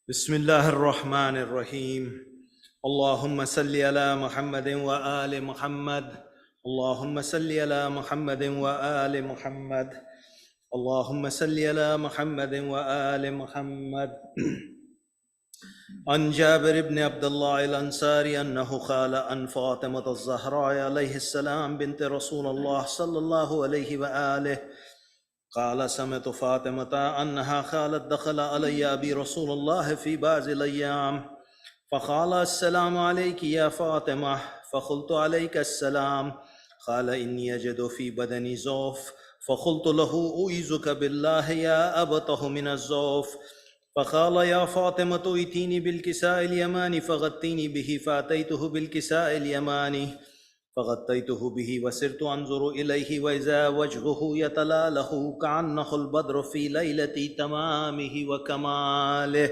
بسم الله الرحمن الرحيم. اللهم صل على محمد وآل محمد. اللهم صل على محمد وآل محمد. اللهم صل على محمد وآل محمد. عن جابر بن عبد الله الأنصاري أنه قال عن فاطمة الزهراء عليه السلام بنت رسول الله صلى الله عليه وآله قال سمعت فاطمة أنها قالت دخل علي أبي رسول الله في بعض الأيام فقال السلام عليك يا فاطمة، فقلت عليك السلام. قال إني أجد في بدني ضعف، فقلت له أعيذك بالله يا أبطه من الضعف. فقال يا فاطمة ائتيني بالكساء اليماني فغطيني به، فأتيته بالكساء اليماني فغطيته به وسرت أنظر إليه وإذا وجهه يتلاله كأنه البدر في ليلة تمامه وكماله.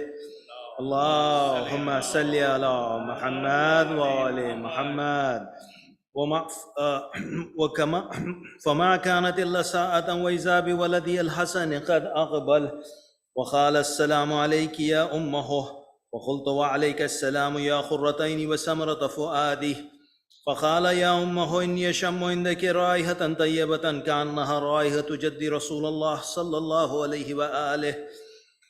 اللهم صل على محمد وآل محمد. فما كانت إلا ساعة وإذا بولدي الحسن قد أقبل وقال السلام عليك يا أمه، وقلت وعليك السلام يا خرتين وسمرة فؤادي. فقال يا أمه إني أشم عندك رائحة طيبة كأنها رائحة جد رسول الله صلى الله عليه وآله.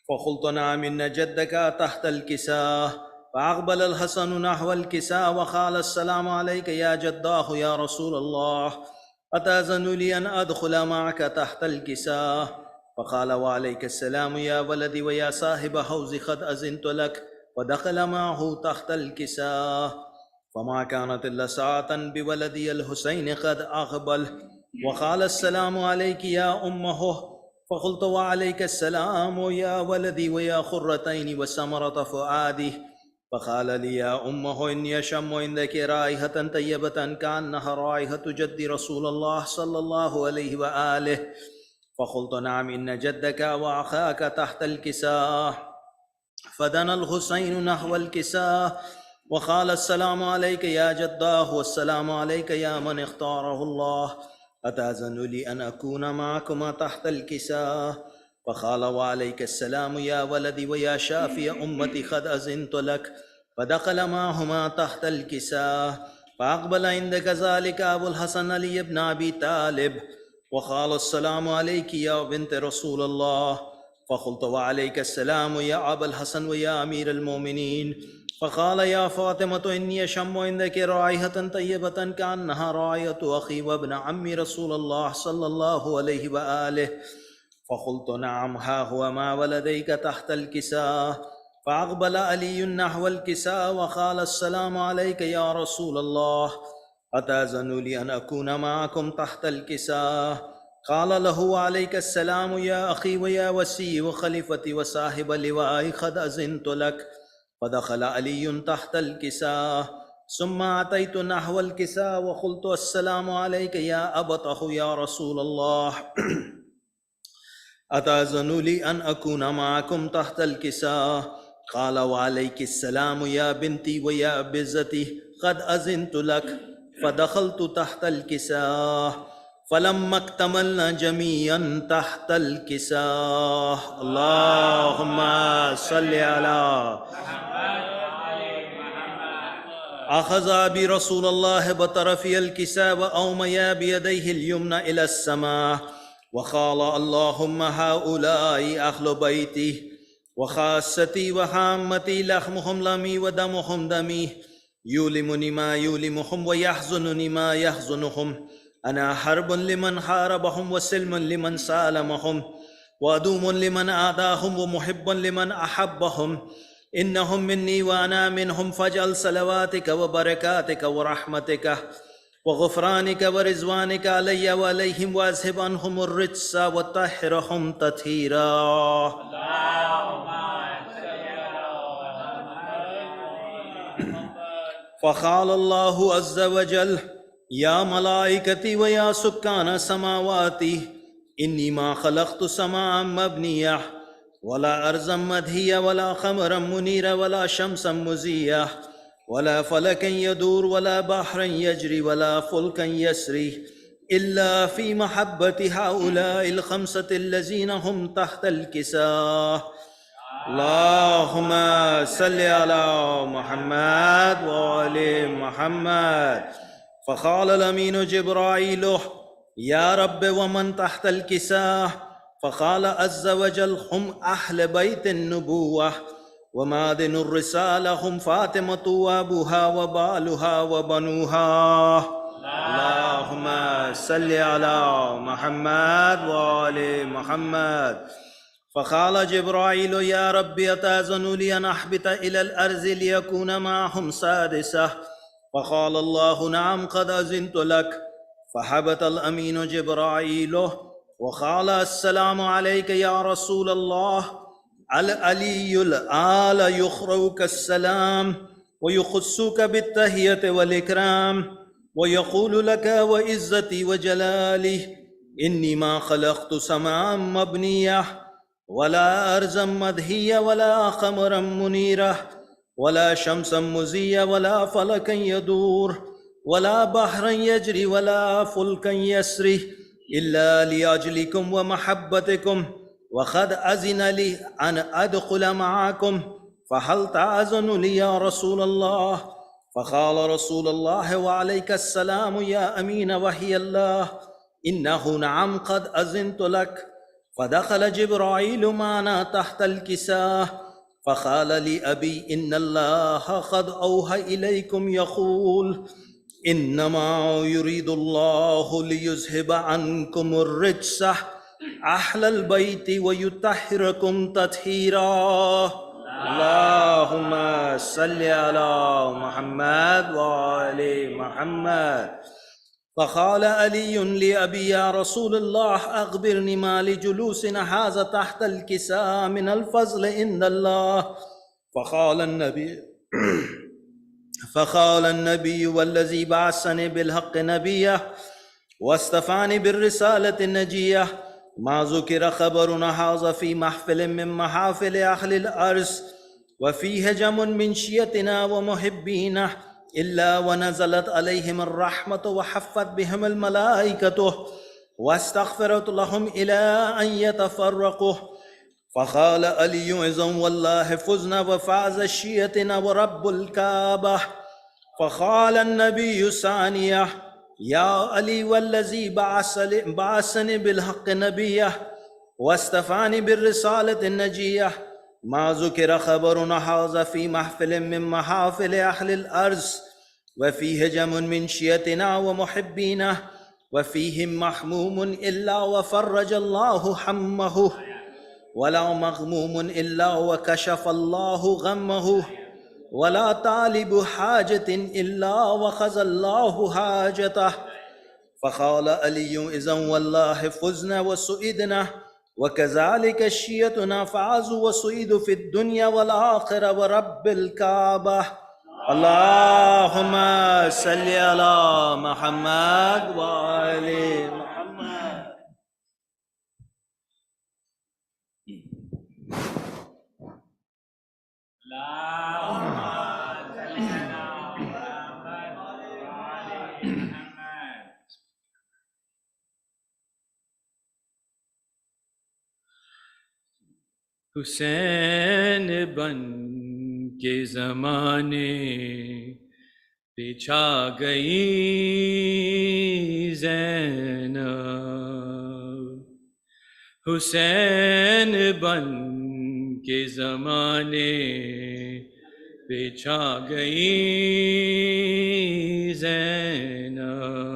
فقلت نعم إن جدك تحت الكساء. فأقبل الحسن نحو الكساء وقال السلام عليك يا جداه يا رسول الله، أتأذن لي أن أدخل معك تحت الكساء؟ فقال وعليك السلام يا ولدي ويا صاحب حوزي قد أذنت لك. ودخل معه تحت الكساء. فما كانت إلا ساعة بولدي الحسين قد أقبل وقال السلام عليك يا أمه. فقلت وعليك السلام يا ولدي ويا خرتين وسمرة فؤادي. فقال لي يا أمه إني أشم عندك رائحة طيبة كأنها رائحة جد رسول الله صلى الله عليه وآله. فقلت نعم إن جدك وأخاك تحت الكساء. فدنا الحسين نحو الكساء وقال السلام عليك يا جداه والسلام عليك يا من اختاره الله، أتأذن لي أن أكون معكما تحت الكساء؟ فقال وعليك السلام يا ولدي ويا شافي أمتي قد أذنت لك. فدخل معهما تحت الكساء. فأقبل عندك ذلك أبو الحسن علي بن أبي طالب وقال السلام عليك يا بنت رسول الله. فقلت وعليك السلام يا أبا الحسن ويا أمير المؤمنين. فقال يا فاطمة إني أشم عندك رائحة طيبة كأنها رائحة أخي وابن عم رسول الله صلى الله عليه وآله. فقلت نعم ها هو ما ولديك تحت الكساء. فأقبل علي نحو الكساء وقال السلام عليك يا رسول الله، أتأذن لي أن أكون معكم تحت الكساء؟ قال له عليك السلام يا أخي ويا وسي وخليفتي وصاحب اللواء قد أذنت لك. فدخل علي تحت الكساء. ثم أتيت نحو الكساء وقلت السلام عليك يا أبطه يا رسول الله، أتأذن لي أن أكون معكم تحت الكساء؟ قال وعليك السلام يا بنتي ويا بزتي قد أذنت لك. فدخلت تحت الكساء فلما اكتملنا جميعا تحت الكساء. اللهم صل على أخذ برسول الله بطرفي الكساء وأوميا بيديه اليمنى إلى السماء وقال اللهم هؤلاء أهل بيتي وخاصتي وحامتي، لحمهم لحمي ودمهم دمي، يؤلمني ما يؤلمهم ويحزنني ما يحزنهم. أنا حرب لمن حاربهم وسلم لمن سالمهم وأدوم لمن آذاهم ومحب لمن أحبهم. إنهم مني وأنا منهم، فاجعل صلواتك وبركاتك ورحمتك وغفرانك ورزوانك علي وعليهم وأذهب عنهم الرجس وطهرهم تطهيرا. فقال الله عز وجل يا ملائكتي ويا سكان سماواتي إني ما خلقت سماء مبنية ولا أرضا مدهية ولا قمرا منيرا ولا شمسا مزية ولا فلكا يدور ولا بحرا يجري ولا فلكا يسري إلا في محبة هؤلاء الخمسة الذين هم تحت الكساء. Allahumma salli ala Muhammad wa ali Muhammad. فقال الأمين جبرائيل يا رب ومن تحت الكساء فقال عز وجل هم أهل بيت النبوة ومادن الرسالة هم فاطمة وأبوها وبالها وبنوها. اللهم صل على محمد وآل محمد. فقال جبرائيل يا ربي أتأذن لي أن أحبط إلى الأرض ليكون معهم سادسة؟ فقال الله نعم قد أذنت لك. فهبط الأمين جبرائيل وقال السلام عليك يا رسول الله. العلي الآل يخرجك السلام ويخصك بالتحية والإكرام ويقول لك وعزتي وجلالي إني ما خلقت سماء مبنية ولا أرضا مدهية ولا قمرا منيرة ولا شمسا مزية ولا فلكا يدور ولا بحرا يجري ولا فلكا يسري إلا لأجلكم ومحبتكم وقد أذن لي أن أدخل معكم فهل تأذن لي يا رسول الله؟ فقال رسول الله وعليك السلام يا أمين وحي الله إنه نعم قد أذنت لك. فدخل جبرائيل معنا تحت الكساء فقال لي أبي إن الله قد أوحى إليكم يقول إنما يريد الله ليذهب عنكم الرجس أهل البيت ويطهركم تطهيرا. اللهم صل على محمد وآل محمد. فقال علي لأبي يا رسول الله أخبرني ما لجلوسنا هذا تحت الكساء من الفضل عند الله. فقال النبي والذي بعثني بالحق نبيا واصطفاني بالرسالة النجية ما ذكر خبرنا هذا في محفل من محافل أهل الأرض وفيه جم من شيتنا ومحبينا إلا ونزلت عليهم الرحمة وحفت بهم الملائكة واستغفرت لهم إلى أن يتفرقوا. فقال علي إذن والله فزنا وفاز شيتنا ورب الكعبة. فقال النبي ثانية يا علي والذي بعثني بالحق نبيا واصطفاني بالرسالة النجية ما ذكر خبرنا هذا في محفل من محافل أهل الأرض وفيه جم من شيتنا ومحبينا وفيهم محموم إلا وفرج الله حمه ولا مغموم إلا وكشف الله غمه ولا طالب حاجة إلا وخذ الله حاجته. فقال علي إذن والله فزنا وسئدنا وكذلك شيتنا فعزوا وسئدوا في الدنيا والآخرة ورب الكعبة. اللهم صل على محمد وآل محمد. Hussain बन के ज़माने पे छा गई ज़ैनब। हुसैन बन के ज़माने पे छा गई ज़ैनब।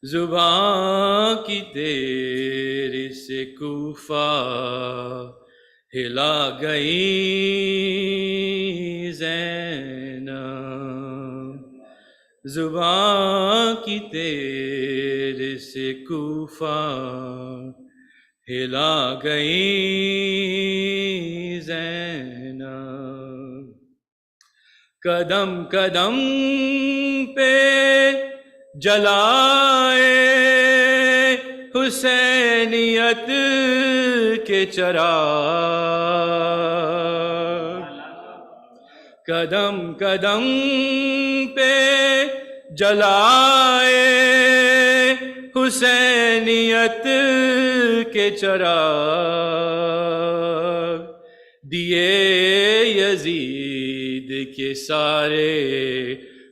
ज़ुबां की तेरे से कूफा हिला गई ज़ैनब। ज़ुबां की तेरे से कूफा हिला गई ज़ैनब। कदम कदम पे जलाए हुसैनियत के चिराग। कदम कदम पे जलाए हुसैनियत के चिराग दिए यजीद के सारे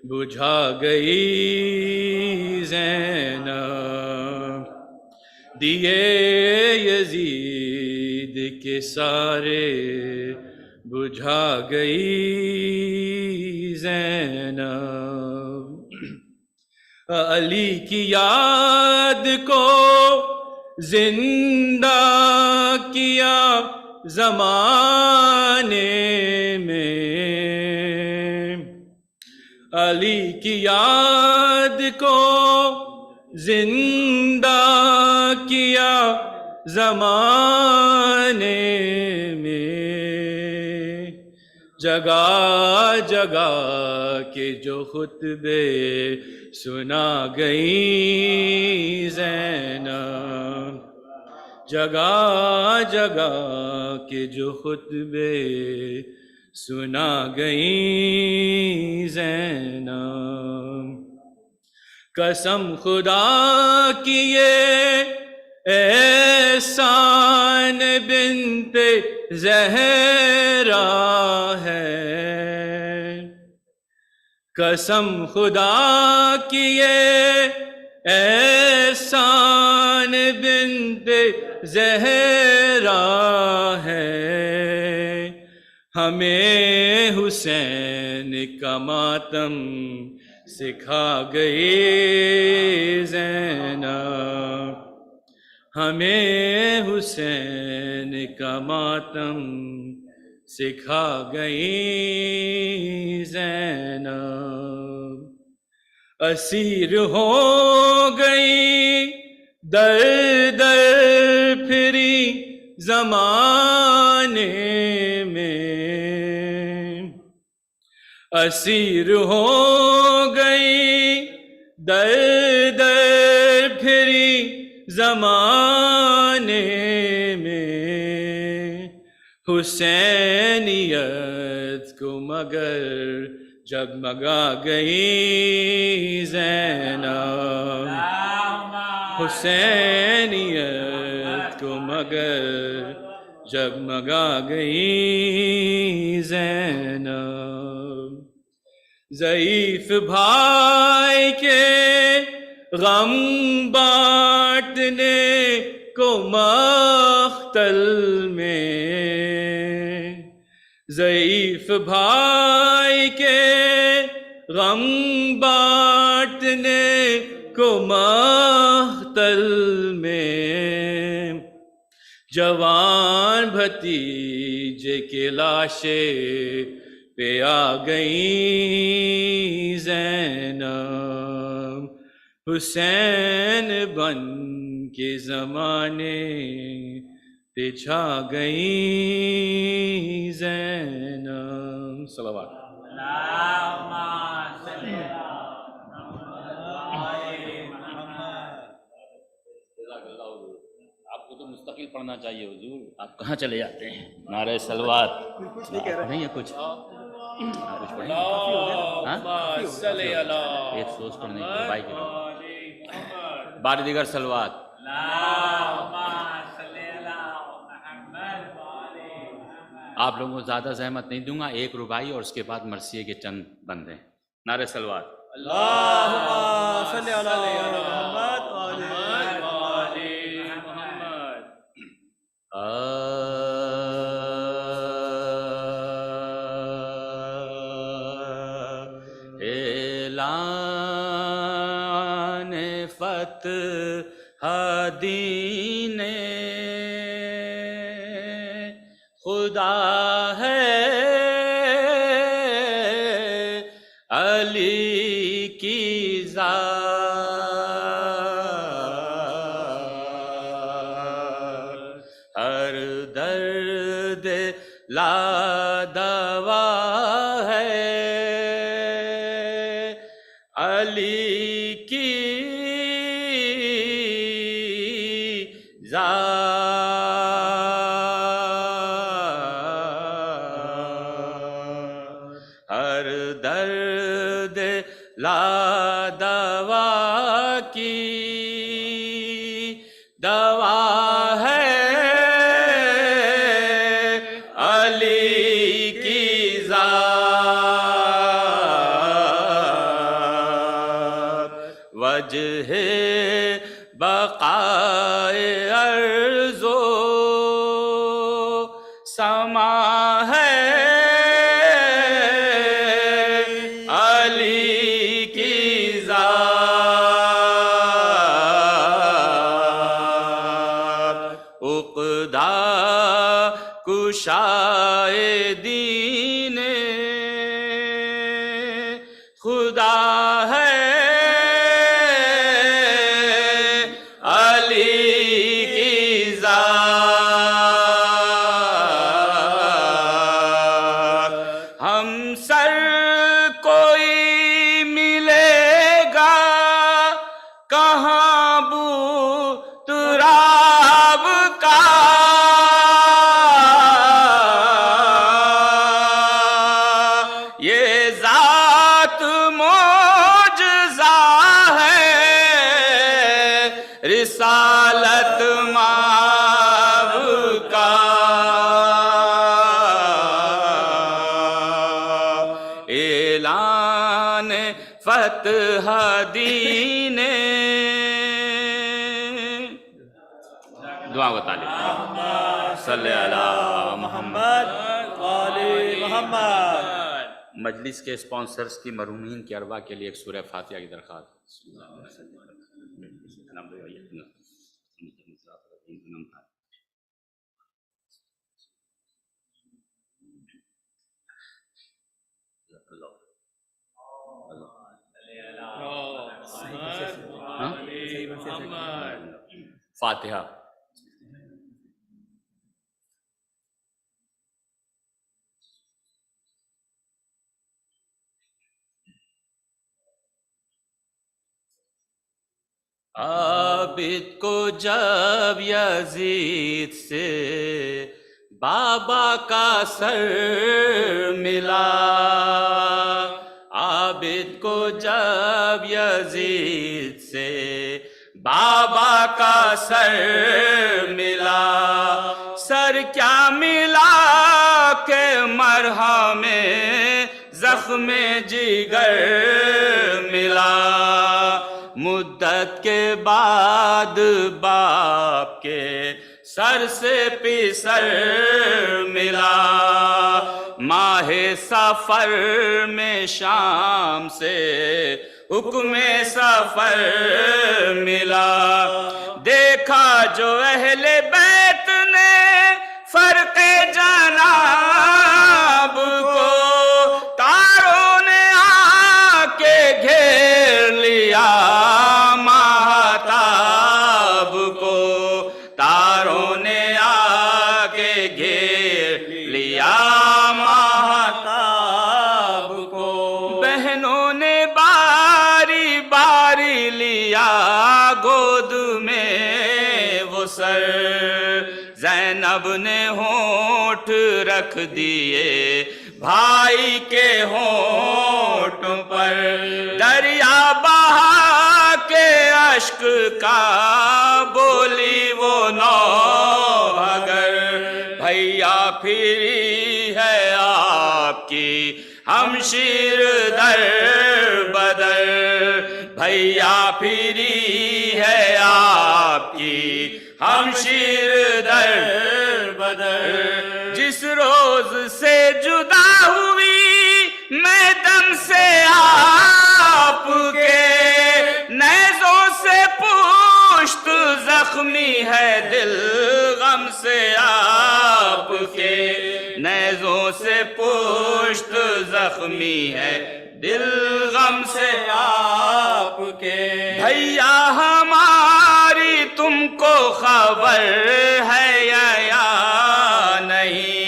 बुझा गई ज़ैनब, दिए यजीद के सारे बुझा गई ज़ैनब। अली की याद को जिंदा किया ज़माने में, अली की याद को जिंदा किया ज़माने में, जगह जगह के जो खुतबे सुना गई ज़ैनब, जगह जगह के जो खुतबे सुना गई ज़ैनब। कसम खुदा की ये एहसान बिन्ते ज़हरा है, कसम खुदा की ये एहसान बिन्ते ज़हरा है, हमें हुसैन का मातम सिखा गई ज़ैनब, हमें हुसैन का मातम सिखा गई ज़ैनब। असीर हो गई दर दर फिरी ज़माने में, असीर हो गई दर दर फिरी ज़माने में, हुसैनियत को मगर जगमगा गई ज़ैनब, हुसैनियत को मगर जगमगा गई ज़ैनब। ज़ईफ़ भाई के गम बांटने को मख्तल में, ज़ईफ़ भाई के गम बांटने को मख्तल में, जवान भतीजे के लाशे पे आ गई ज़ैनब, हुसैन बन के ज़माने पे छा गई ज़ैनब। सलावत। आपको तो मुस्तकिल पढ़ना चाहिए हुजूर, आप कहाँ चले जाते हैं? नारे सलवात नहीं है कुछ, कुछ पढ़ेंगे? एक सोच पढ़ने की भाई के बार दिगर सलवात। आप लोगों को ज़्यादा ज़हमत नहीं दूंगा, एक रुबाई और उसके बाद मरसिये के चंद बंदे। नारे सलवात। ऐलान फ़तह दीने खुदा है, अली की ज़ात हर दर्द ला दवा है, अली की ज़ात हर दर्द ला दवा की वजहे बक़ाए अर्ज़ो समा है अली की ज़ात। उक़दा कुशाए दीने खुदा है अली की ज़ात। हम सर कोई मिलेगा कहाँ बू तुराब का। ये जात मोजज़ा है रिसालत माब का। ऐलान फतह दीने दुआ बता ले सल्ले अला मोहम्मद मजलिस के स्पॉन्सर्स की मरहूमीन की अरवा के लिए एक सूरह फातिहा की दरख्वास्त। फातिहा। आबिद को जब यजीद से बाबा का सर मिला, आबिद को जब यजीद से बाबा का सर मिला, सर क्या मिला के मरहमे जख्मे जिगर मिला। मुद्दत के बाद बाप के सर से पिसर मिला, माहे सफर में शाम से हुक्मे सफर मिला। देखा जो अहले बैत ने फर्के जनाब को, तारों ने आके घेर लिया महताब को, तारों ने आके घेर लिया महताब को। बहनों ने बारी बारी लिया गोद में वो सर, ज़ैनब ने होंठ रख दिए भाई के होंठों पर, दरिया बहा के अश्क का बोली वो नौहगर। भैया फिरी है आपकी हमशीर दर बदर, भैया फिरी है आपकी हमशीर दर बदर। जिस रोज से जुदा हुई मैं दम से आपके, नेज़ों से पुश्त जख्मी है दिल गम से आपके, नेज़ों से पुश्त जख्मी है दिल गम से आपके। भैया हमारी तुमको खबर है या नहीं,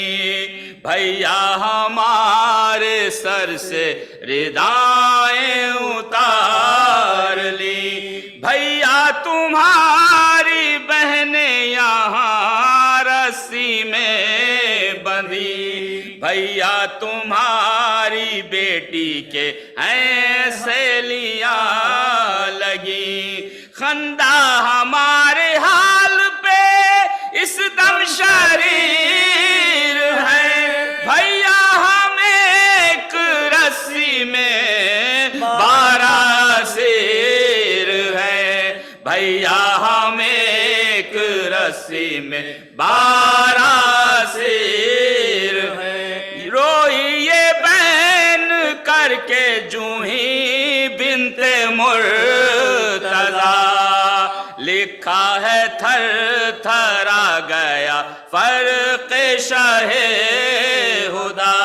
भैया हमारे सर से रिदाएं उतार ली। भैया तुम्हारी बहनें यहाँ रस्सी में बंधी, भैया तुम्हारी बेटी के ऐसे लिया लगी। खंदा हमारे हाल पे इस दम शरीर है, भैया हम एक रस्सी में 12 शेर भैया हम एक रस्सी में 12 सिर हैं। रोई ये बहन करके जूही बिनते मुर्तजा, लिखा है थर थरा गया फर्क शाहे खुदा,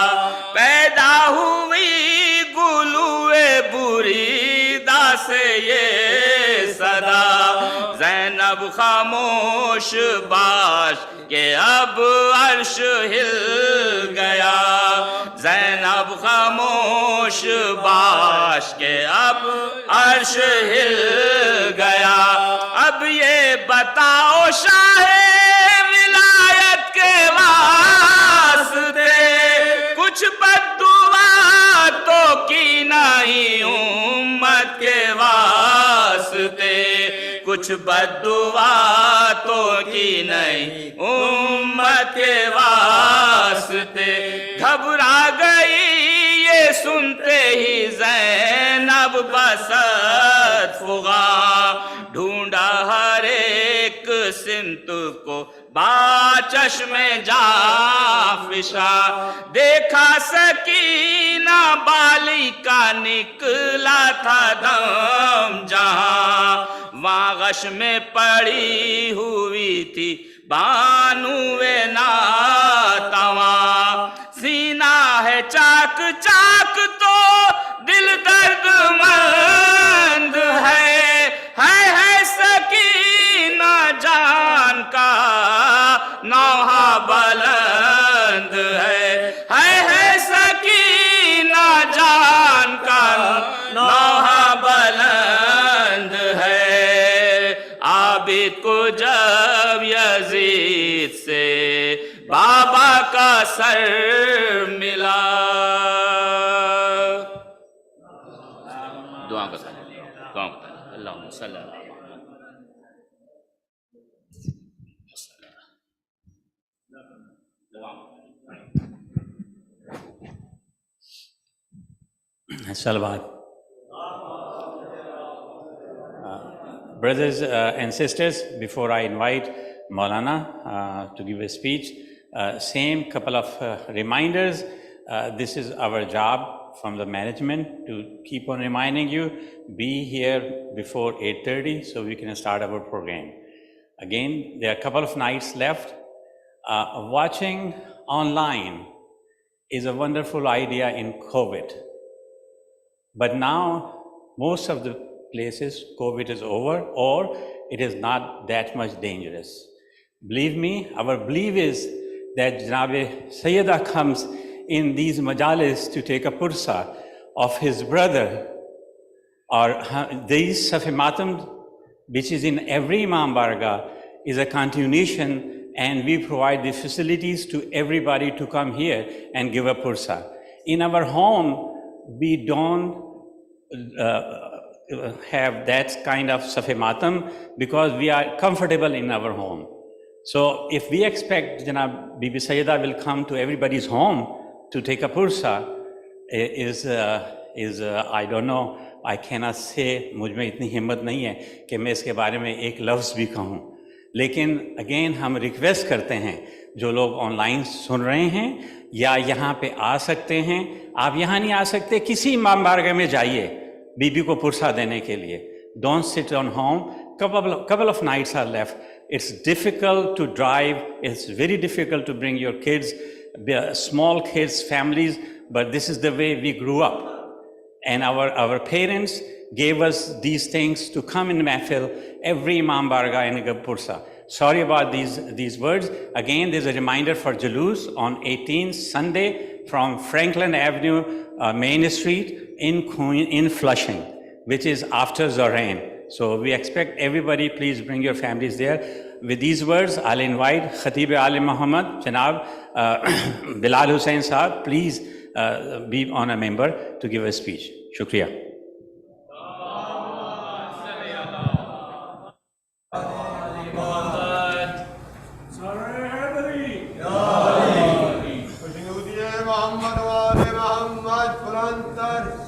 पैदा हुई गुलुए बुरीदा से ये सदा, ज़ैनब खामोश बाश के अब अर्श हिल गया, ज़ैनब खामोश बाश के अब अर्श हिल गया। अब ये बताओ शाहे विलायत के वास्ते कुछ बद्दुआ तो की नहीं उम्मत के वास्ते, कुछ बद्दुआ तो की नहीं उम्मत के वास्ते। घबरा गई ये सुनते ही ज़ैनब बसत फुगा, ढूंढा हर एक सिमत को बाचश्मे जाफिशा, देखा सकीना बालिका निकला था दम जहां, वहां गश में पड़ी हुई थी बानुए नातवा, सीना है चाक चाक तो दिल दर्दमंद है सकीना जान का नौहा बुलंद है सकीना जान का नौहा बुलंद है। आबिद को जब यजीद से बाबा का सर मिला, दुआ बता अल्लाहुम्मा सल्ली अला Salawat. Brothers and sisters, before I invite Maulana to give a speech, same couple of reminders. This is our job from the management to keep on reminding you, be here before 8:30 so we can start our program. Again, there are a couple of nights left. Watching online is a wonderful idea in COVID. But now, most of the places, COVID is over, or it is not that much dangerous. Believe me, our belief is that Janabe Sayyida comes in these majalis to take a pursa of his brother, or these Safi Maatam, which is in every Imam Barga, is a continuation, and we provide the facilities to everybody to come here and give a pursa. In our home, we don't have that kind of Safi Maatam because we are comfortable in our home. So if we expect Janab Bibi Sayyida will come to everybody's home to take a pursa, I don't know, I cannot say, मुझ में इतनी हिम्मत नहीं है कि मैं इसके बारे में एक लफ्ज़ भी कहूँ. लेकिन अगेन हम रिक्वेस्ट करते हैं जो लोग ऑनलाइन सुन रहे हैं या यहाँ पे आ सकते हैं, आप यहाँ नहीं आ सकते, किसी इमाम बारगाह में जाइए बीबी को पुरसा देने के लिए. Don't sit on home. Couple of nights are left. It's difficult to drive. It's very difficult to bring your kids, small kids, families. But this is the way we grew up, and our parents gave us these things to come in Mehfil every Imam Barga and Pursa. Sorry about these words. Again, there's a reminder for Jalus on 18th Sunday from Franklin Avenue, Main Street in Flushing, which is after Zorain. So we expect everybody, please bring your families there. With these words, I'll invite Khatib Alim Muhammad, Janab Bilal Hussain Sahab, please be on a member to give a speech. Shukriya.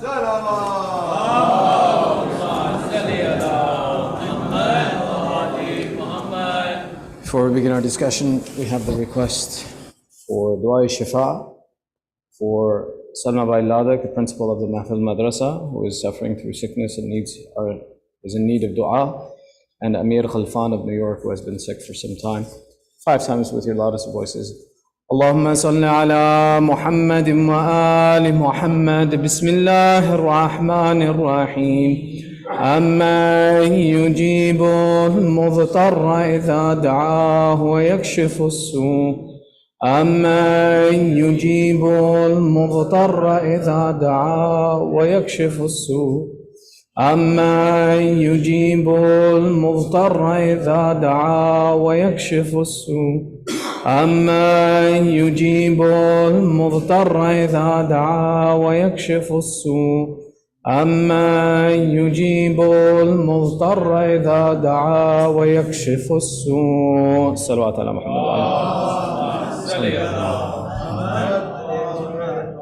Salaam Before we begin our discussion, we have the request for Dua Shifa for Salma Ladak, the principal of the Mehfil Madrasa, who is suffering through sickness and is in need of dua, and Amir Khalfan of New York, who has been sick for some time. 5 times with your loudest voices. Allahumma salli ala Muhammadin wa ali Muhammad. Bismillahir Rahmanir Rahim. أَمَّن يُجِيبُ الْمُضْطَرَّ إِذَا دَعَاهُ وَيَكْشِفُ السُّوءَ أَمَّن يُجِيبُ الْمُضْطَرَّ إِذَا دَعَاهُ وَيَكْشِفُ السُّوءَ أَمَّن يُجِيبُ الْمُضْطَرَّ إِذَا دَعَاهُ وَيَكْشِفُ السُّوءَ أَمَّن يُجِيبُ الْمُضْطَرَّ إِذَا دَعَاهُ وَيَكْشِفُ السُّوءَ أَمَّن يُجِيبُ الْمُضْطَرَّ إِذَا دَعَا وَيَكْشِفُ السُّوءَ. Salawat ala Muhammad.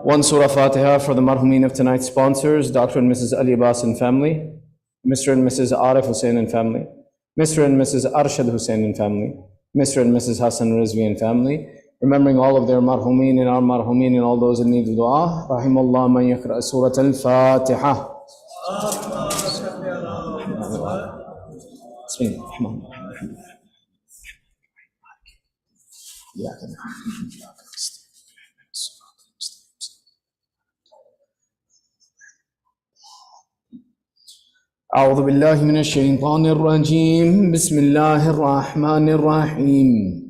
One Surah Fatiha for the marhumin of tonight's sponsors, Dr. and Mrs. Ali Abbas and family, Mr. and Mrs. Arif Hussain and family, Mr. and Mrs. Arshad Hussain and family, Mr. and Mrs. Hassan Rizvi and family, remembering all of their marhumin and our marhumin and all those in need of dua. Rahimallah man yaqra Surah Al-Fatiha. أعوذ بالله من الشيطان الرجيم. بسم الله الرحمن الرحيم.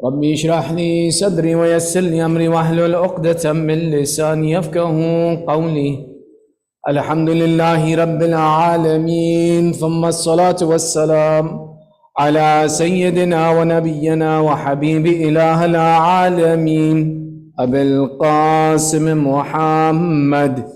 ربي اشرح لي صدري ويسر لي أمري واحلل عقدة من لساني يفقهوا قولي. الحمد لله رب العالمين، ثم الصلاة والسلام على سيدنا ونبينا وحبيب إله العالمين أبي القاسم محمد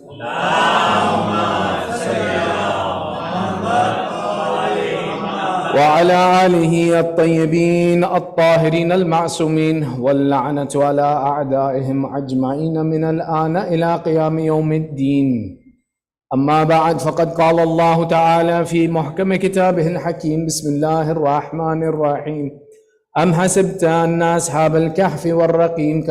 وعلى آله الطيبين الطاهرين المعصومين، واللعنة على أعدائهم أجمعين من الآن إلى قيام يوم الدين. أما بعد، فقد قال الله تعالى في محكم كتابه الحكيم: بسم الله الرحمن الرحيم. أم حسبت أن أصحاب الكهف والرقيم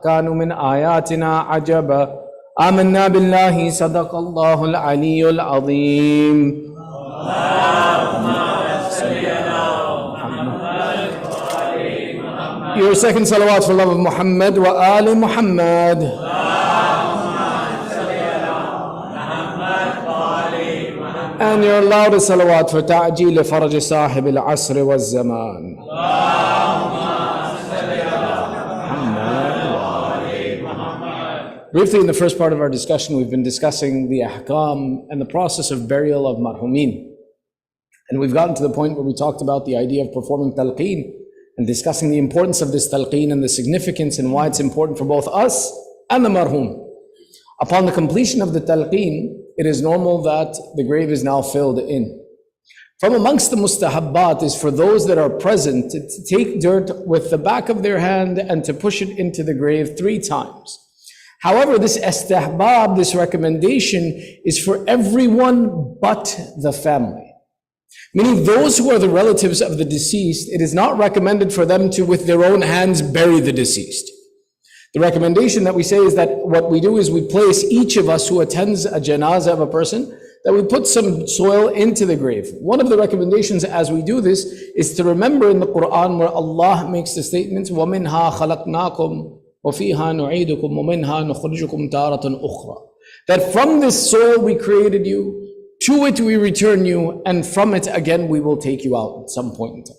كانوا من آياتنا عجبا آمنا بالله صدق الله العلي العظيم. Your second salawat for love of Muhammad wa ali Muhammad. And your loudest salawat for ta'jeel faraj sahib al-asr wa zaman. Briefly, in the first part of our discussion, we've been discussing the ahkam and the process of burial of marhumin. And we've gotten to the point where we talked about the idea of performing talqeen and discussing the importance of this talqeen and the significance and why it's important for both us and the marhum. Upon the completion of the talqeen, it is normal that the grave is now filled in. From amongst the mustahabbat is for those that are present to take dirt with the back of their hand and to push it into the grave 3 times. However, this istihbab, this recommendation, is for everyone but the family. Meaning those who are the relatives of the deceased, it is not recommended for them to, with their own hands, bury the deceased. The recommendation that we say is that what we do is we place each of us who attends a janazah of a person, that we put some soil into the grave. One of the recommendations as we do this is to remember in the Quran where Allah makes the statements, وَمِنْهَا خَلَقْنَاكُمْ وَفِيهَا نُعِيدُكُمْ وَمِنْهَا نُخْرِجُكُمْ تَارَةً أُخْرَى. That from this soil we created you, to it we return you, and from it again we will take you out at some point in time.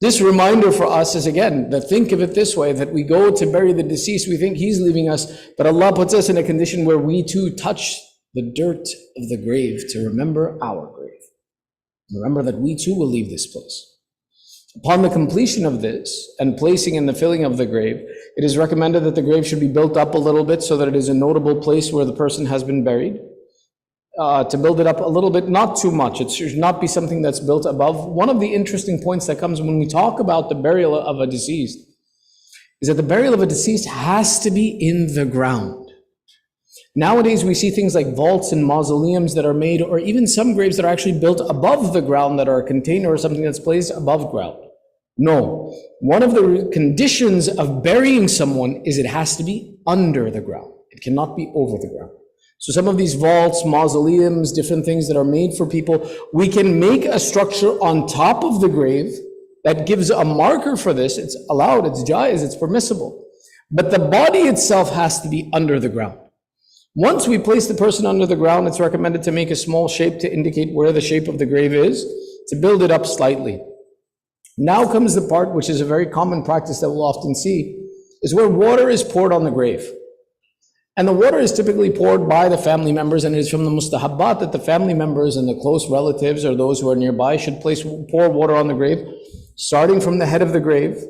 This reminder for us is again, that think of it this way, that we go to bury the deceased, we think he's leaving us, but Allah puts us in a condition where we too touch the dirt of the grave to remember our grave. Remember that we too will leave this place. Upon the completion of this and placing in the filling of the grave, it is recommended that the grave should be built up a little bit so that it is a notable place where the person has been buried. To build it up a little bit, not too much. It should not be something that's built above. One of the interesting points that comes when we talk about the burial of a deceased is that the burial of a deceased has to be in the ground. Nowadays, we see things like vaults and mausoleums that are made, or even some graves that are actually built above the ground that are a container or something that's placed above ground. No. One of the conditions of burying someone is it has to be under the ground. It cannot be over the ground. So some of these vaults, mausoleums, different things that are made for people, we can make a structure on top of the grave that gives a marker for this. It's allowed, it's jaiz, it's permissible. But the body itself has to be under the ground. Once we place the person under the ground, it's recommended to make a small shape to indicate where the shape of the grave is, to build it up slightly. Now comes the part which is a very common practice that we'll often see, is where water is poured on the grave. And the water is typically poured by the family members, and it is from the mustahabbat that the family members and the close relatives or those who are nearby should pour water on the grave, starting from the head of the grave,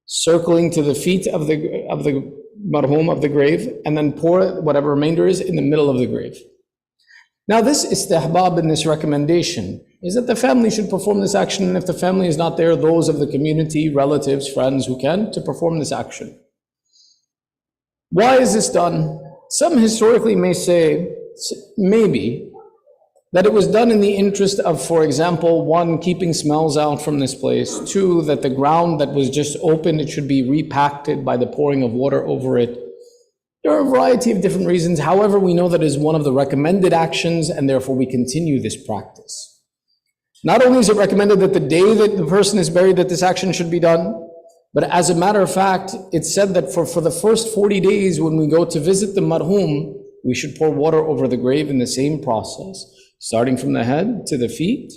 circling to the feet of the marhum, of the grave, and then pour whatever remainder is in the middle of the grave. Now this istihbab in this recommendation is that the family should perform this action, and if the family is not there, those of the community, relatives, friends who can, to perform this action. Why is this done? Some historically may say, maybe, that it was done in the interest of, for example, one, keeping smells out from this place, two, that the ground that was just opened, it should be repacted by the pouring of water over it. There are a variety of different reasons. However, we know that it is one of the recommended actions, and therefore we continue this practice. Not only is it recommended that the day that the person is buried that this action should be done, but as a matter of fact, it's said that for the first 40 days when we go to visit the marhum, we should pour water over the grave in the same process, starting from the head to the feet,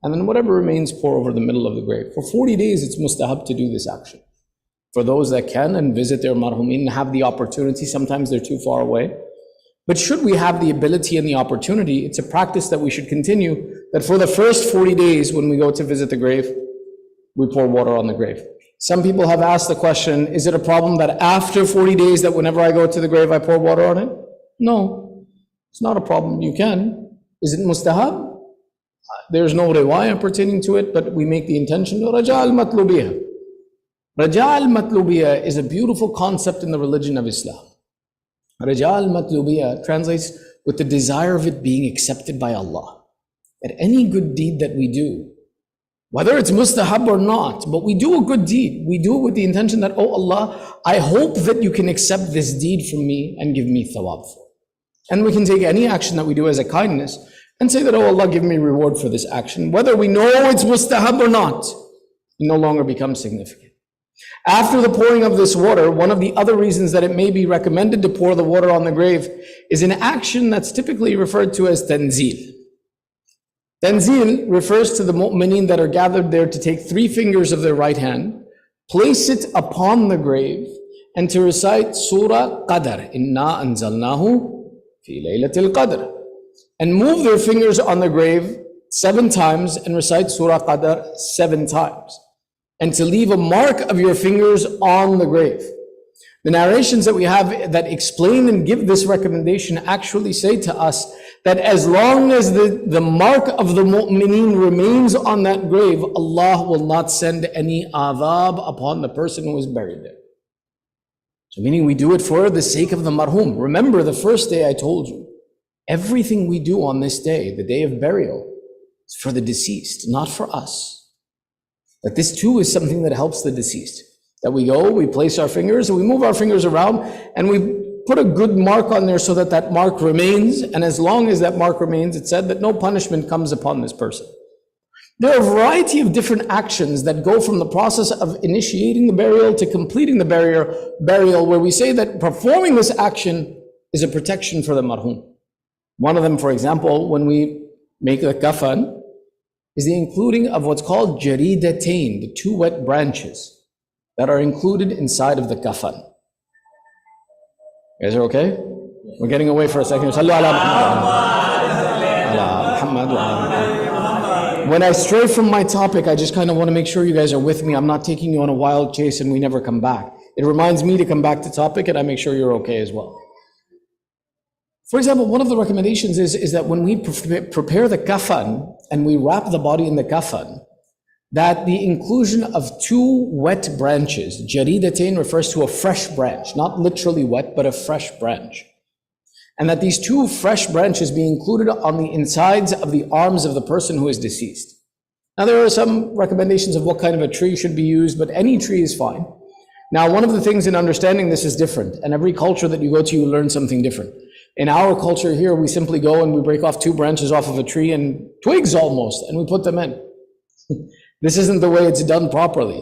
and then whatever remains, pour over the middle of the grave. For 40 days, it's mustahab to do this action. For those that can and visit their marhumin and have the opportunity, sometimes they're too far away. But should we have the ability and the opportunity, it's a practice that we should continue, that for the first 40 days when we go to visit the grave, we pour water on the grave. Some people have asked the question, is it a problem that after 40 days that whenever I go to the grave, I pour water on it? No, it's not a problem. You can. Is it mustahab? There's no riwayah pertaining to it, but we make the intention. Raja al-matlubiyah. Raja al-matlubiyah is a beautiful concept in the religion of Islam. Raja al-matlubiyah translates with the desire of it being accepted by Allah. That any good deed that we do, whether it's mustahab or not, but we do a good deed, we do it with the intention that, oh Allah, I hope that you can accept this deed from me and give me thawab for it. And we can take any action that we do as a kindness and say that, oh Allah, give me reward for this action. Whether we know it's mustahab or not, it no longer becomes significant. After the pouring of this water, one of the other reasons that it may be recommended to pour the water on the grave is an action that's typically referred to as tanzil. Tanzil refers to the mu'mineen that are gathered there to take 3 fingers of their right hand, place it upon the grave, and to recite Surah Qadr, Inna anzalnahu fi laylatil Qadr, and move their fingers on the grave 7 times and recite Surah Qadr 7 times, and to leave a mark of your fingers on the grave. The narrations that we have that explain and give this recommendation actually say to us that as long as the mark of the mu'mineen remains on that grave, Allah will not send any adhab upon the person who is buried there. So meaning we do it for the sake of the marhum. Remember the first day I told you, everything we do on this day, the day of burial, is for the deceased, not for us. That this too is something that helps the deceased. That we go, we place our fingers, and we move our fingers around, and we put a good mark on there so that that mark remains, and as long as that mark remains, it's said that no punishment comes upon this person. There are a variety of different actions that go from the process of initiating the burial to completing the burial, where we say that performing this action is a protection for the marhum. One of them, for example, when we make the kafan, is the including of what's called jaridatain, the 2 wet branches that are included inside of the kafan. You guys are okay? We're getting away for a second. When I stray from my topic, I just kind of want to make sure you guys are with me. I'm not taking you on a wild chase and we never come back. It reminds me to come back to topic, and I make sure you're okay as well. For example, one of the recommendations is that when we prepare the kafan and we wrap the body in the kafan, that the inclusion of 2 wet branches, jaridatain refers to a fresh branch, not literally wet, but a fresh branch. And that these 2 fresh branches be included on the insides of the arms of the person who is deceased. Now, there are some recommendations of what kind of a tree should be used, but any tree is fine. Now, one of the things in understanding this is different, and every culture that you go to, you learn something different. In our culture here, we simply go and we break off 2 branches off of a tree and twigs almost, and we put them in. This isn't the way it's done properly.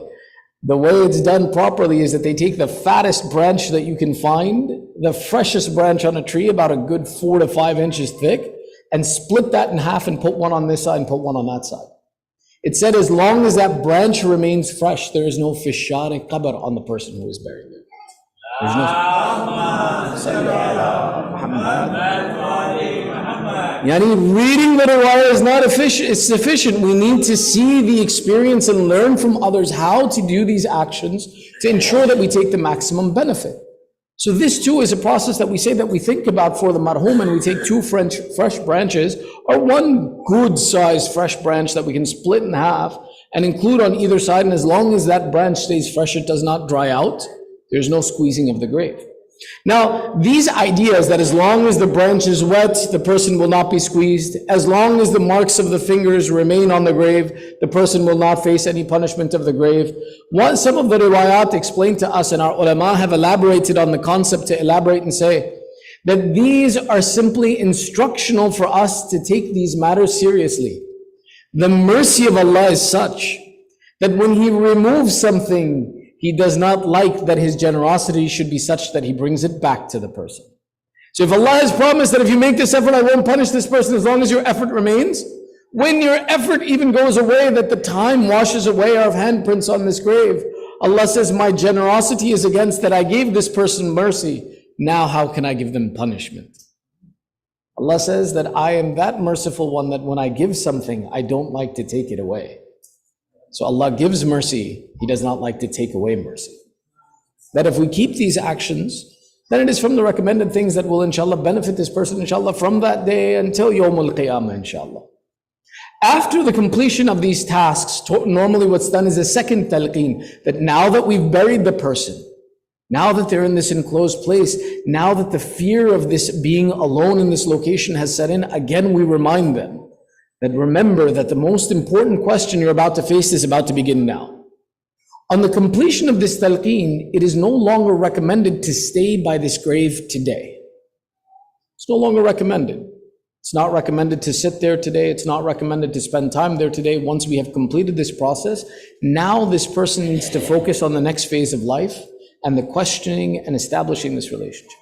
The way it's done properly is that they take the fattest branch that you can find, the freshest branch on a tree, about a good 4 to 5 inches thick, and split that in half and put one on this side and put one on that side. It said as long as that branch remains fresh, there is no fishare qabr on the person who is buried there. There's no. Yani reading the riwayah is not sufficient. We need to see the experience and learn from others how to do these actions to ensure that we take the maximum benefit. So this too is a process that we say that we think about for the marhum, and we take 2 fresh branches or 1 good sized fresh branch that we can split in half and include on either side, and as long as that branch stays fresh, it does not dry out, there's no squeezing of the grave. Now, these ideas that as long as the branch is wet, the person will not be squeezed, as long as the marks of the fingers remain on the grave, the person will not face any punishment of the grave. Some of the riwayat explain to us, and our ulama have elaborated on the concept to elaborate and say that these are simply instructional for us to take these matters seriously. The mercy of Allah is such that when He removes something, He does not like that His generosity should be such that He brings it back to the person. So if Allah has promised that if you make this effort, I won't punish this person as long as your effort remains, when your effort even goes away, that the time washes away our handprints on this grave, Allah says, my generosity is against that I gave this person mercy. Now how can I give them punishment? Allah says that I am that merciful one that when I give something, I don't like to take it away. So Allah gives mercy, He does not like to take away mercy. That if we keep these actions, then it is from the recommended things that will inshallah benefit this person inshallah from that day until Yawmul Qiyamah inshallah. After the completion of these tasks, normally what's done is a second talqeen, that now that we've buried the person, now that they're in this enclosed place, now that the fear of this being alone in this location has set in, again we remind them that remember that the most important question you're about to face is about to begin now. On the completion of this talqeen, it is no longer recommended to stay by this grave today. It's no longer recommended. It's not recommended to sit there today. It's not recommended to spend time there today. Once we have completed this process, now this person needs to focus on the next phase of life and the questioning and establishing this relationship.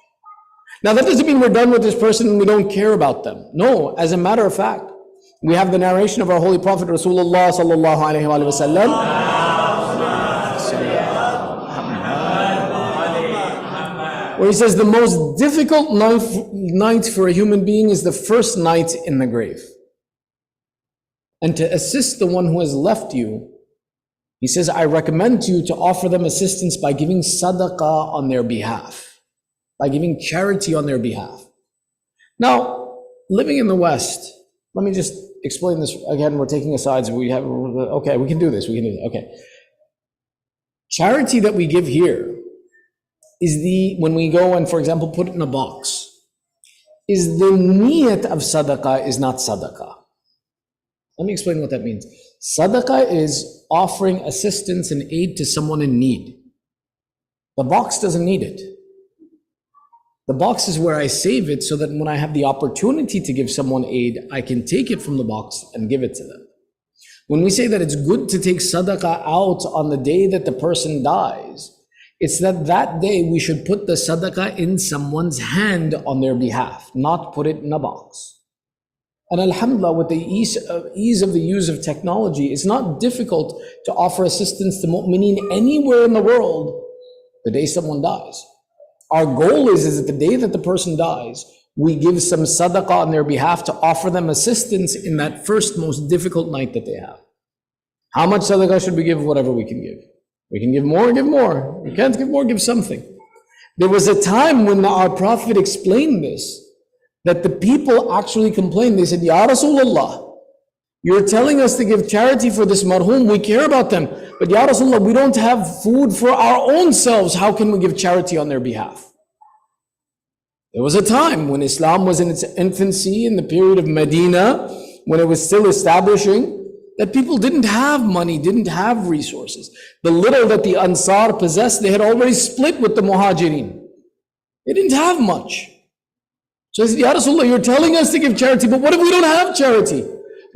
Now that doesn't mean we're done with this person and we don't care about them. No, as a matter of fact, we have the narration of our Holy Prophet Rasulullah sallallahu alaihi wasallam, where he says the most difficult night for a human being is the first night in the grave. And to assist the one who has left you, he says, I recommend to you to offer them assistance by giving sadaqah on their behalf, by giving charity on their behalf. Now, living in the West, let me just explain this again. We're taking asides. Okay, we can do this. Okay. Charity that we give here is when we go and, for example, put it in a box, is the niyat of sadaqah is not sadaqah. Let me explain what that means. Sadaqah is offering assistance and aid to someone in need. The box doesn't need it. The box is where I save it so that when I have the opportunity to give someone aid, I can take it from the box and give it to them. When we say that it's good to take sadaqah out on the day that the person dies, it's that day we should put the sadaqah in someone's hand on their behalf, not put it in a box. And alhamdulillah, with the ease of the use of technology, it's not difficult to offer assistance to mu'mineen anywhere in the world the day someone dies. Our goal is that the day that the person dies, we give some sadaqah on their behalf to offer them assistance in that first most difficult night that they have. How much sadaqah should we give? Whatever we can give. We can give more, give more. We can't give more, give something. There was a time when our Prophet explained this, that the people actually complained. They said, Ya Rasulullah, you're telling us to give charity for this marhum. We care about them. But Ya Rasulullah, we don't have food for our own selves. How can we give charity on their behalf? There was a time when Islam was in its infancy, in the period of Medina, when it was still establishing, that people didn't have money, didn't have resources. The little that the Ansar possessed, they had already split with the Muhajirin. They didn't have much. So he said, Ya Rasulullah, you're telling us to give charity, but what if we don't have charity?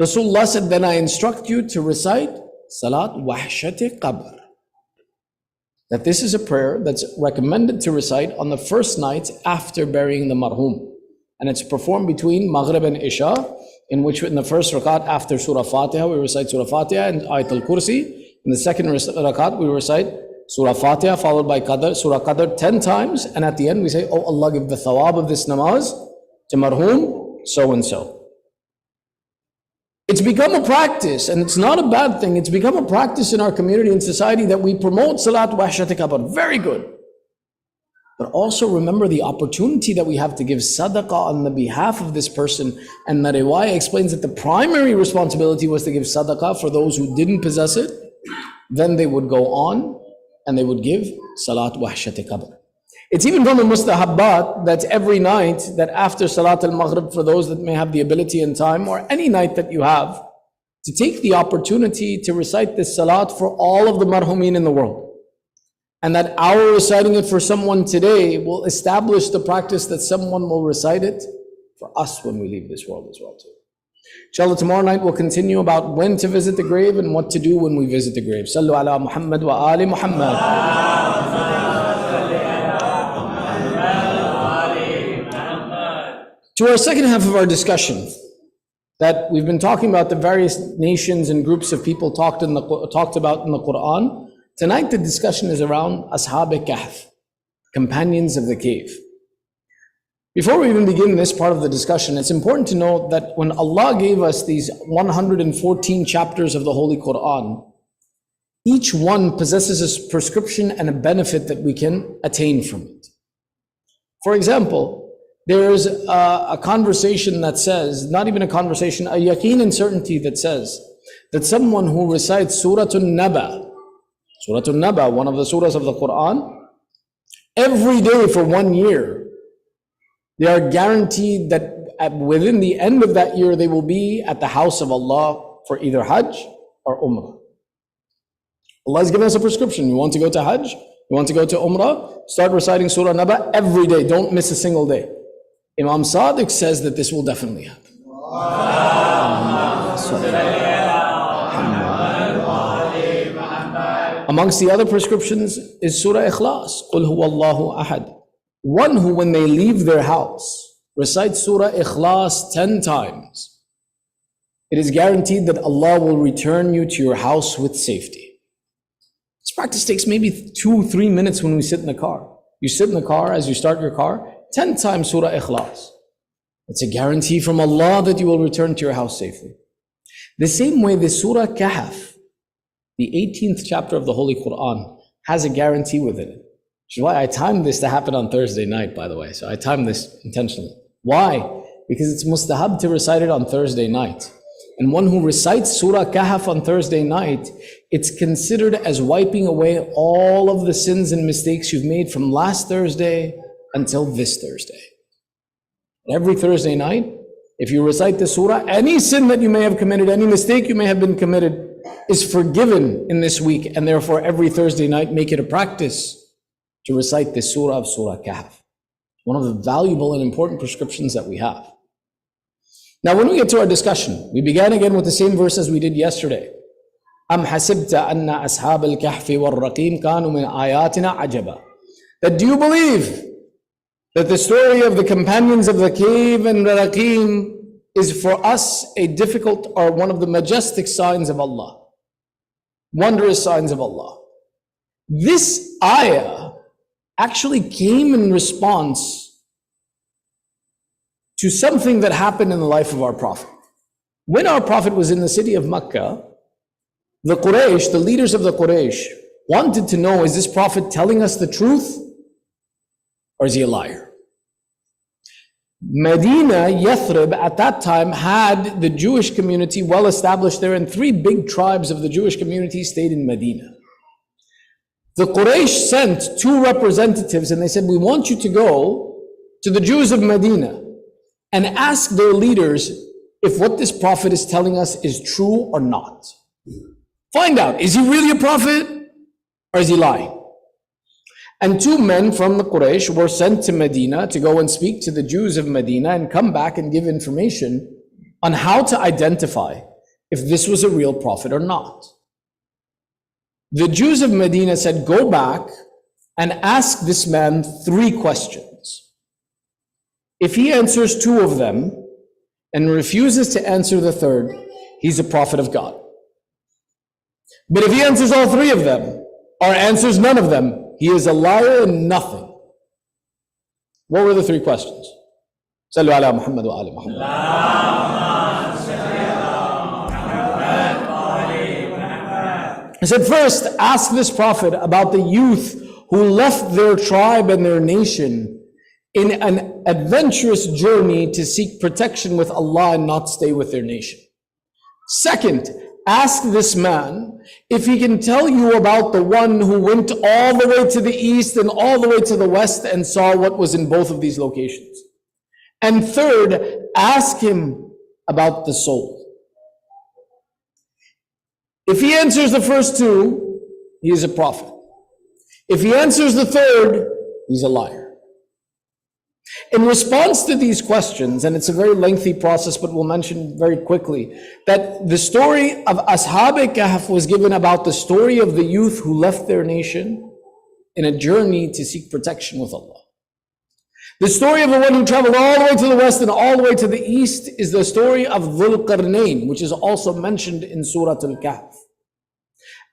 Rasulullah said, then I instruct you to recite Salat Wahshati Qabr. That this is a prayer that's recommended to recite on the first night after burying the marhum. And it's performed between Maghrib and Isha, in which in the first rakat after Surah Fatiha, we recite Surah Fatiha and Ayat al-Kursi. In the second rakat, we recite Surah Fatiha followed by Surah Qadr 10 times. And at the end, we say, Oh Allah, give the thawab of this namaz to marhum so and so. It's become a practice, and it's not a bad thing. It's become a practice in our community and society that we promote Salat Wahshati Qabr. Very good. But also remember the opportunity that we have to give sadaqah on the behalf of this person. And the riwayah explains that the primary responsibility was to give sadaqah for those who didn't possess it. Then they would go on and they would give Salat Wahshati Qabr. It's even from the mustahabbat that every night, that after Salat al-Maghrib, for those that may have the ability and time, or any night that you have, to take the opportunity to recite this salat for all of the marhumin in the world. And that our reciting it for someone today will establish the practice that someone will recite it for us when we leave this world as well too. Inshallah, tomorrow night we'll continue about when to visit the grave and what to do when we visit the grave. Sallu ala Muhammad wa ali Muhammad. To our second half of our discussion, that we've been talking about the various nations and groups of people talked about in the Quran. Tonight the discussion is around Ashab-e-Kahf, companions of the cave. Before we even begin this part of the discussion, it's important to note that when Allah gave us these 114 chapters of the Holy Quran, each one possesses a prescription and a benefit that we can attain from it. For example, there's a conversation that says, not even a conversation, a yaqeen and certainty that says that someone who recites Surah An-Naba, one of the surahs of the Quran, every day for 1 year, they are guaranteed that within the end of that year, they will be at the house of Allah for either Hajj or Umrah. Allah has given us a prescription. You want to go to Hajj? You want to go to Umrah? Start reciting Surah An-Naba every day. Don't miss a single day. Imam Sadiq says that this will definitely happen. Amongst the other prescriptions is Surah Ikhlas, Qul huwallahu ahad. One who, when they leave their house, recites Surah Ikhlas 10 times, it is guaranteed that Allah will return you to your house with safety. This practice takes maybe 2-3 minutes when we sit in the car. You sit in the car as you start your car, 10 times Surah Ikhlas. It's a guarantee from Allah that you will return to your house safely. The same way the Surah Kahf, the 18th chapter of the Holy Quran, has a guarantee within it. Which is why I timed this to happen on Thursday night, by the way. So I timed this intentionally. Why? Because it's mustahab to recite it on Thursday night. And one who recites Surah Kahf on Thursday night, it's considered as wiping away all of the sins and mistakes you've made from last Thursday until this Thursday. Every Thursday night, if you recite the surah, any sin that you may have committed, any mistake you may have been committed, is forgiven in this week. And therefore, every Thursday night, make it a practice to recite the surah of Surah Kahf. One of the valuable and important prescriptions that we have. Now, when we get to our discussion, we began again with the same verse as we did yesterday. أَمْ حَسِبْتَ أَنَّ أَصْحَابَ الْكَهْفِ وَالرَّقِيمِ كَانُوا مِنْ آيَاتِنَا عَجَبًا. That do you believe that the story of the companions of the cave and the Raqim is for us a difficult or one of the majestic signs of Allah, wondrous signs of Allah? This ayah actually came in response to something that happened in the life of our Prophet. When our Prophet was in the city of Mecca, the Quraysh, the leaders of the Quraysh, wanted to know, is this Prophet telling us the truth or is he a liar? Medina, Yathrib, at that time had the Jewish community well established there, and 3 big tribes of the Jewish community stayed in Medina. The Quraysh sent 2 representatives and they said, we want you to go to the Jews of Medina and ask their leaders if what this prophet is telling us is true or not. Find out, is he really a prophet or is he lying? And 2 men from the Quraysh were sent to Medina to go and speak to the Jews of Medina and come back and give information on how to identify if this was a real prophet or not. The Jews of Medina said, go back and ask this man 3 questions. If he answers 2 of them and refuses to answer the 3rd, he's a prophet of God. But if he answers all 3 of them, or answers none of them, he is a liar and nothing. What were the 3 questions? Sallu ala Muhammad wa ali Muhammad. I said, first, ask this prophet about the youth who left their tribe and their nation in an adventurous journey to seek protection with Allah and not stay with their nation. Second, ask this man if he can tell you about the one who went all the way to the east and all the way to the west and saw what was in both of these locations. And third, ask him about the soul. If he answers the first 2, he is a prophet. If he answers the 3rd, he's a liar. In response to these questions, and it's a very lengthy process, but we'll mention very quickly, that the story of Ashab-e-Kahf was given about the story of the youth who left their nation in a journey to seek protection with Allah. The story of the one who traveled all the way to the west and all the way to the east is the story of Dhul Qarnayn, which is also mentioned in Surah Al-Kahf.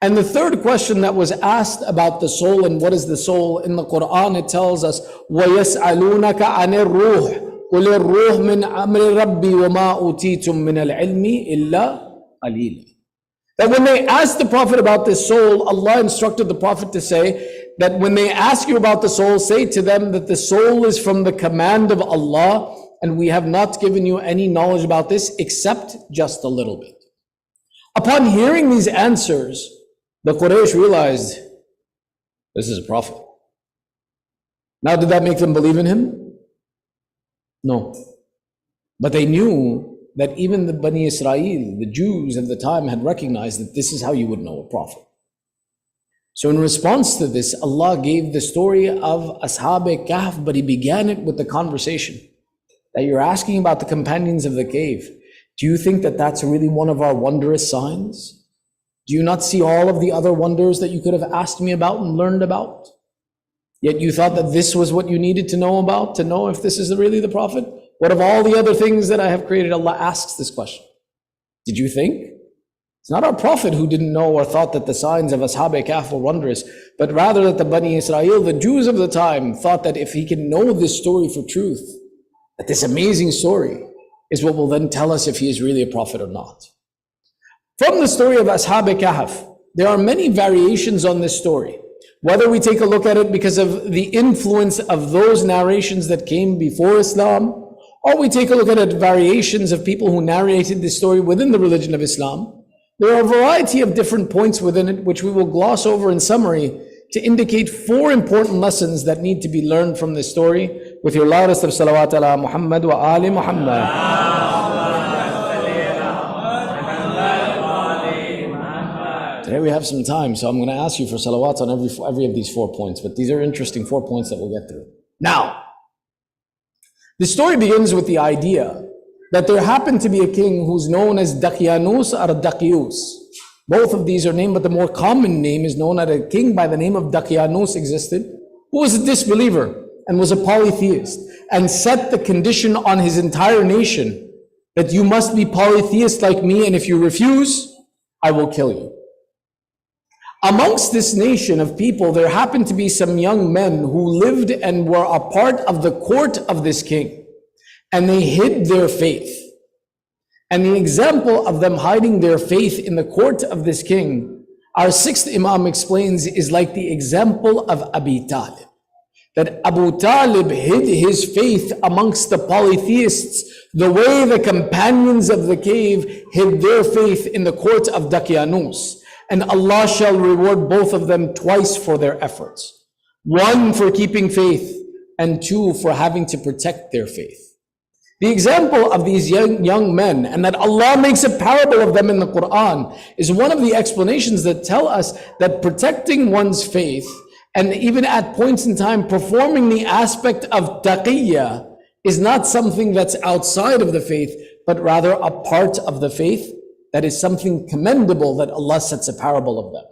And the 3rd question that was asked about the soul and what is the soul, in the Quran it tells us, وَيَسْأَلُونَكَ عَنِ الرُّوحِ قُلِ الرُّوحِ مِنْ أَمْرِ رَبِّي وَمَا أُوتِيتُم مِّنَ الْعِلْمِ إِلَّا قَلِيلًا. That when they asked the Prophet about the soul, Allah instructed the Prophet to say that when they ask you about the soul, say to them that the soul is from the command of Allah and we have not given you any knowledge about this except just a little bit. Upon hearing these answers, the Quraysh realized, this is a prophet. Now, did that make them believe in him? No. But they knew that even the Bani Israel, the Jews at the time, had recognized that this is how you would know a prophet. So in response to this, Allah gave the story of Ashab-e-Kahf, but he began it with the conversation that you're asking about the companions of the cave. Do you think that that's really one of our wondrous signs? Do you not see all of the other wonders that you could have asked me about and learned about? Yet you thought that this was what you needed to know about, to know if this is really the prophet? What of all the other things that I have created? Allah asks this question. Did you think? It's not our prophet who didn't know or thought that the signs of Ashab-e-Kahf were wondrous, but rather that the Bani Israel, the Jews of the time, thought that if he can know this story for truth, that this amazing story is what will then tell us if he is really a prophet or not. From the story of Ashab-e-Kahf, there are many variations on this story. Whether we take a look at it because of the influence of those narrations that came before Islam, or we take a look at it variations of people who narrated this story within the religion of Islam, there are a variety of different points within it which we will gloss over in summary to indicate 4 important lessons that need to be learned from this story. With your loudest of salawat ala Muhammad wa ali Muhammad. Today we have some time, so I'm going to ask you for salawats on every of these 4 points, but these are interesting 4 points that we'll get through. Now, the story begins with the idea that there happened to be a king who's known as Daqyanus or Daqius. Both of these are named, but the more common name is known that a king by the name of Daqyanus existed, who was a disbeliever and was a polytheist, and set the condition on his entire nation that you must be polytheist like me, and if you refuse, I will kill you. Amongst this nation of people, there happened to be some young men who lived and were a part of the court of this king, and they hid their faith. And the example of them hiding their faith in the court of this king, our 6th Imam explains, is like the example of Abi Talib. That Abu Talib hid his faith amongst the polytheists the way the companions of the cave hid their faith in the court of Daqyanus. And Allah shall reward both of them twice for their efforts. 1 for keeping faith, and 2 for having to protect their faith. The example of these young men, and that Allah makes a parable of them in the Quran, is one of the explanations that tell us that protecting one's faith, and even at points in time performing the aspect of taqiyya, is not something that's outside of the faith, but rather a part of the faith that is something commendable that Allah sets a parable of them.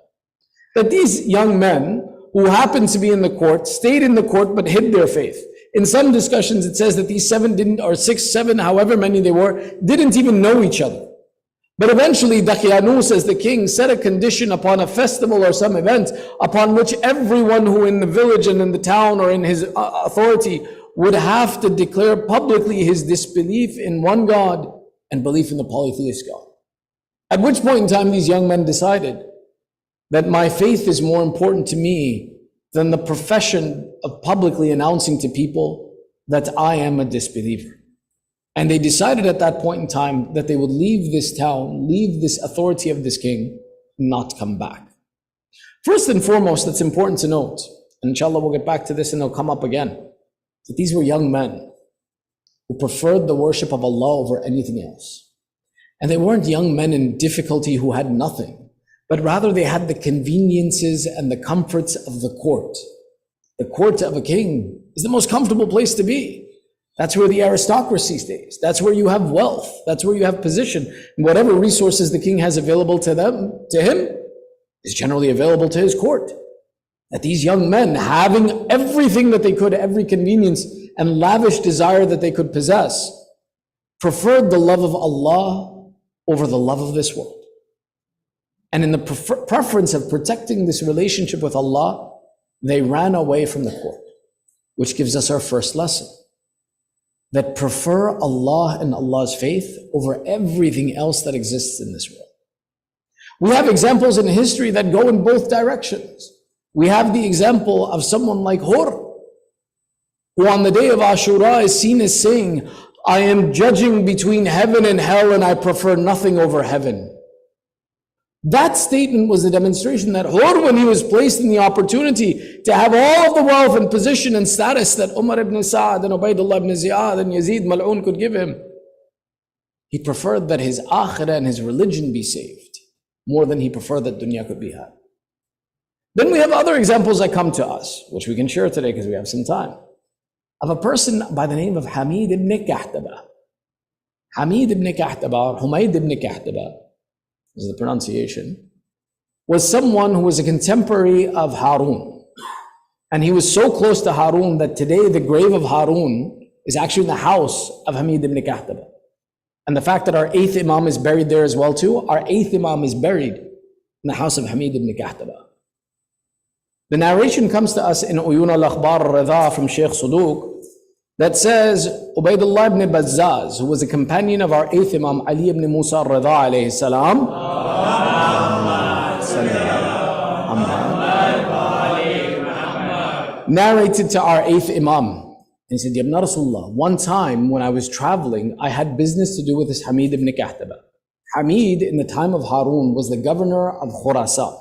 That these young men who happened to be in the court, stayed in the court but hid their faith. In some discussions it says that these 7, however many they were, didn't even know each other. But eventually Dakhiyanus, as the king, set a condition upon a festival or some event upon which everyone who in the village and in the town or in his authority would have to declare publicly his disbelief in one God and belief in the polytheist God. At which point in time these young men decided that my faith is more important to me than the profession of publicly announcing to people that I am a disbeliever. And they decided at that point in time that they would leave this town, leave this authority of this king, not come back. First and foremost, it's important to note, and inshallah we'll get back to this and it'll come up again, that these were young men who preferred the worship of Allah over anything else. And they weren't young men in difficulty who had nothing, but rather they had the conveniences and the comforts of the court. The court of a king is the most comfortable place to be. That's where the aristocracy stays. That's where you have wealth. That's where you have position. And whatever resources the king has available to him, is generally available to his court. That these young men, having everything that they could, every convenience and lavish desire that they could possess, preferred the love of Allah over the love of this world. And in the preference of protecting this relationship with Allah, they ran away from the court, which gives us our first lesson. That prefer Allah and Allah's faith over everything else that exists in this world. We have examples in history that go in both directions. We have the example of someone like Hur, who on the day of Ashura is seen as saying, I am judging between heaven and hell and I prefer nothing over heaven. That statement was a demonstration that Hur, when he was placed in the opportunity to have all of the wealth and position and status that Umar ibn Sa'ad and Ubaidullah ibn Ziyad and Yazid Mal'un could give him, he preferred that his akhirah and his religion be saved more than he preferred that dunya could be had. Then we have other examples that come to us, which we can share today because we have some time, of a person by the name of Hamid ibn Kahtaba. Hamid ibn Kahtaba, or Humayd ibn Kahtaba, is the pronunciation, was someone who was a contemporary of Harun. And he was so close to Harun that today the grave of Harun is actually in the house of Hamid ibn Kahtaba. And the fact that our 8th Imam is buried there as well too, our 8th Imam is buried in the house of Hamid ibn Kahtaba. The narration comes to us in Uyun al-Akhbar al-Ridha from Sheikh Suduq that says, Ubaidullah ibn Bazzaz, who was a companion of our 8th Imam Ali ibn Musa al-Ridha alayhi salam, narrated to our 8th Imam. And he said, Ya Ibn Rasulullah, one time when I was traveling, I had business to do with this Hamid ibn Kahtaba. Hamid, in the time of Harun, was the governor of Khorasan.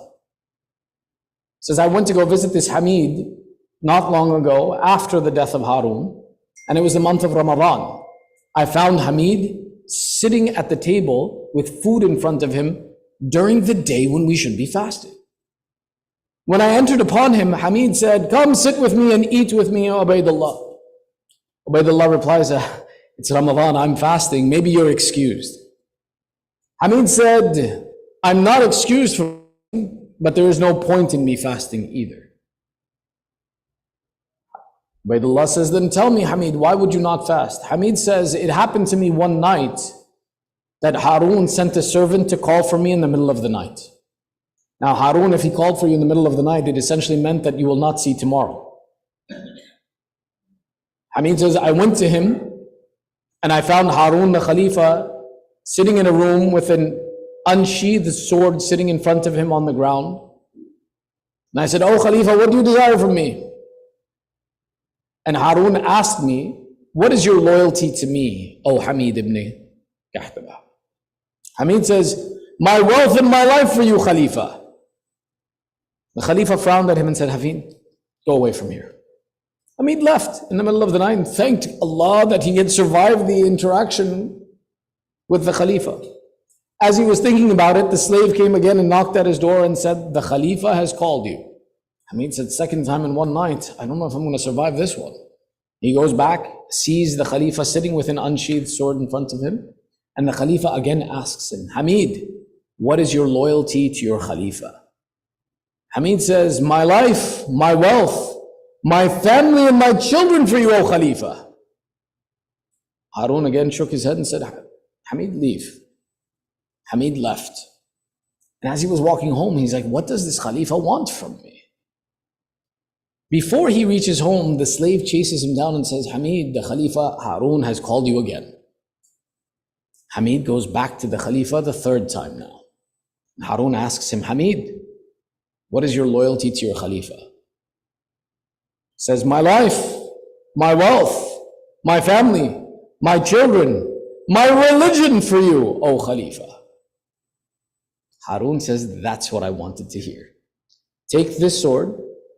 Says, I went to go visit this Hamid not long ago after the death of Harun, and it was the month of Ramadan. I found Hamid sitting at the table with food in front of him during the day when we should be fasting. When I entered upon him, Hamid said, come sit with me and eat with me, O Ubaidullah. Ubaidullah replies, it's Ramadan, I'm fasting, maybe you're excused. Hamid said, I'm not excused from, but there is no point in me fasting either. Ubaidullah says, then tell me, Hamid, why would you not fast? Hamid says, it happened to me one night that Harun sent a servant to call for me in the middle of the night. Now Harun, if he called for you in the middle of the night, it essentially meant that you will not see tomorrow. Hamid says, I went to him and I found Harun the Khalifa sitting in a room with an unsheathed sword sitting in front of him on the ground. And I said, oh Khalifa, what do you desire from me? And Harun asked me, what is your loyalty to me, O Hamid ibn Kahtaba? Hamid says, my wealth and my life for you, Khalifa. The Khalifa frowned at him and said, Hafid, go away from here. Hamid left in the middle of the night and thanked Allah that he had survived the interaction with the Khalifa. As he was thinking about it, the slave came again and knocked at his door and said, the Khalifa has called you. Hamid said, second time in one night, I don't know if I'm going to survive this one. He goes back, sees the Khalifa sitting with an unsheathed sword in front of him, and the Khalifa again asks him, Hamid, what is your loyalty to your Khalifa? Hamid says, my life, my wealth, my family and my children for you, O Khalifa. Harun again shook his head and said, Hamid, leave. Hamid left. And as he was walking home, he's like, what does this Khalifa want from me? Before he reaches home, the slave chases him down and says, Hamid, the Khalifa Harun has called you again. Hamid goes back to the Khalifa the third time now. Harun asks him, Hamid, what is your loyalty to your Khalifa? He says, my life, my wealth, my family, my children, my religion for you, O Khalifa. Harun says, that's what I wanted to hear. Take this sword,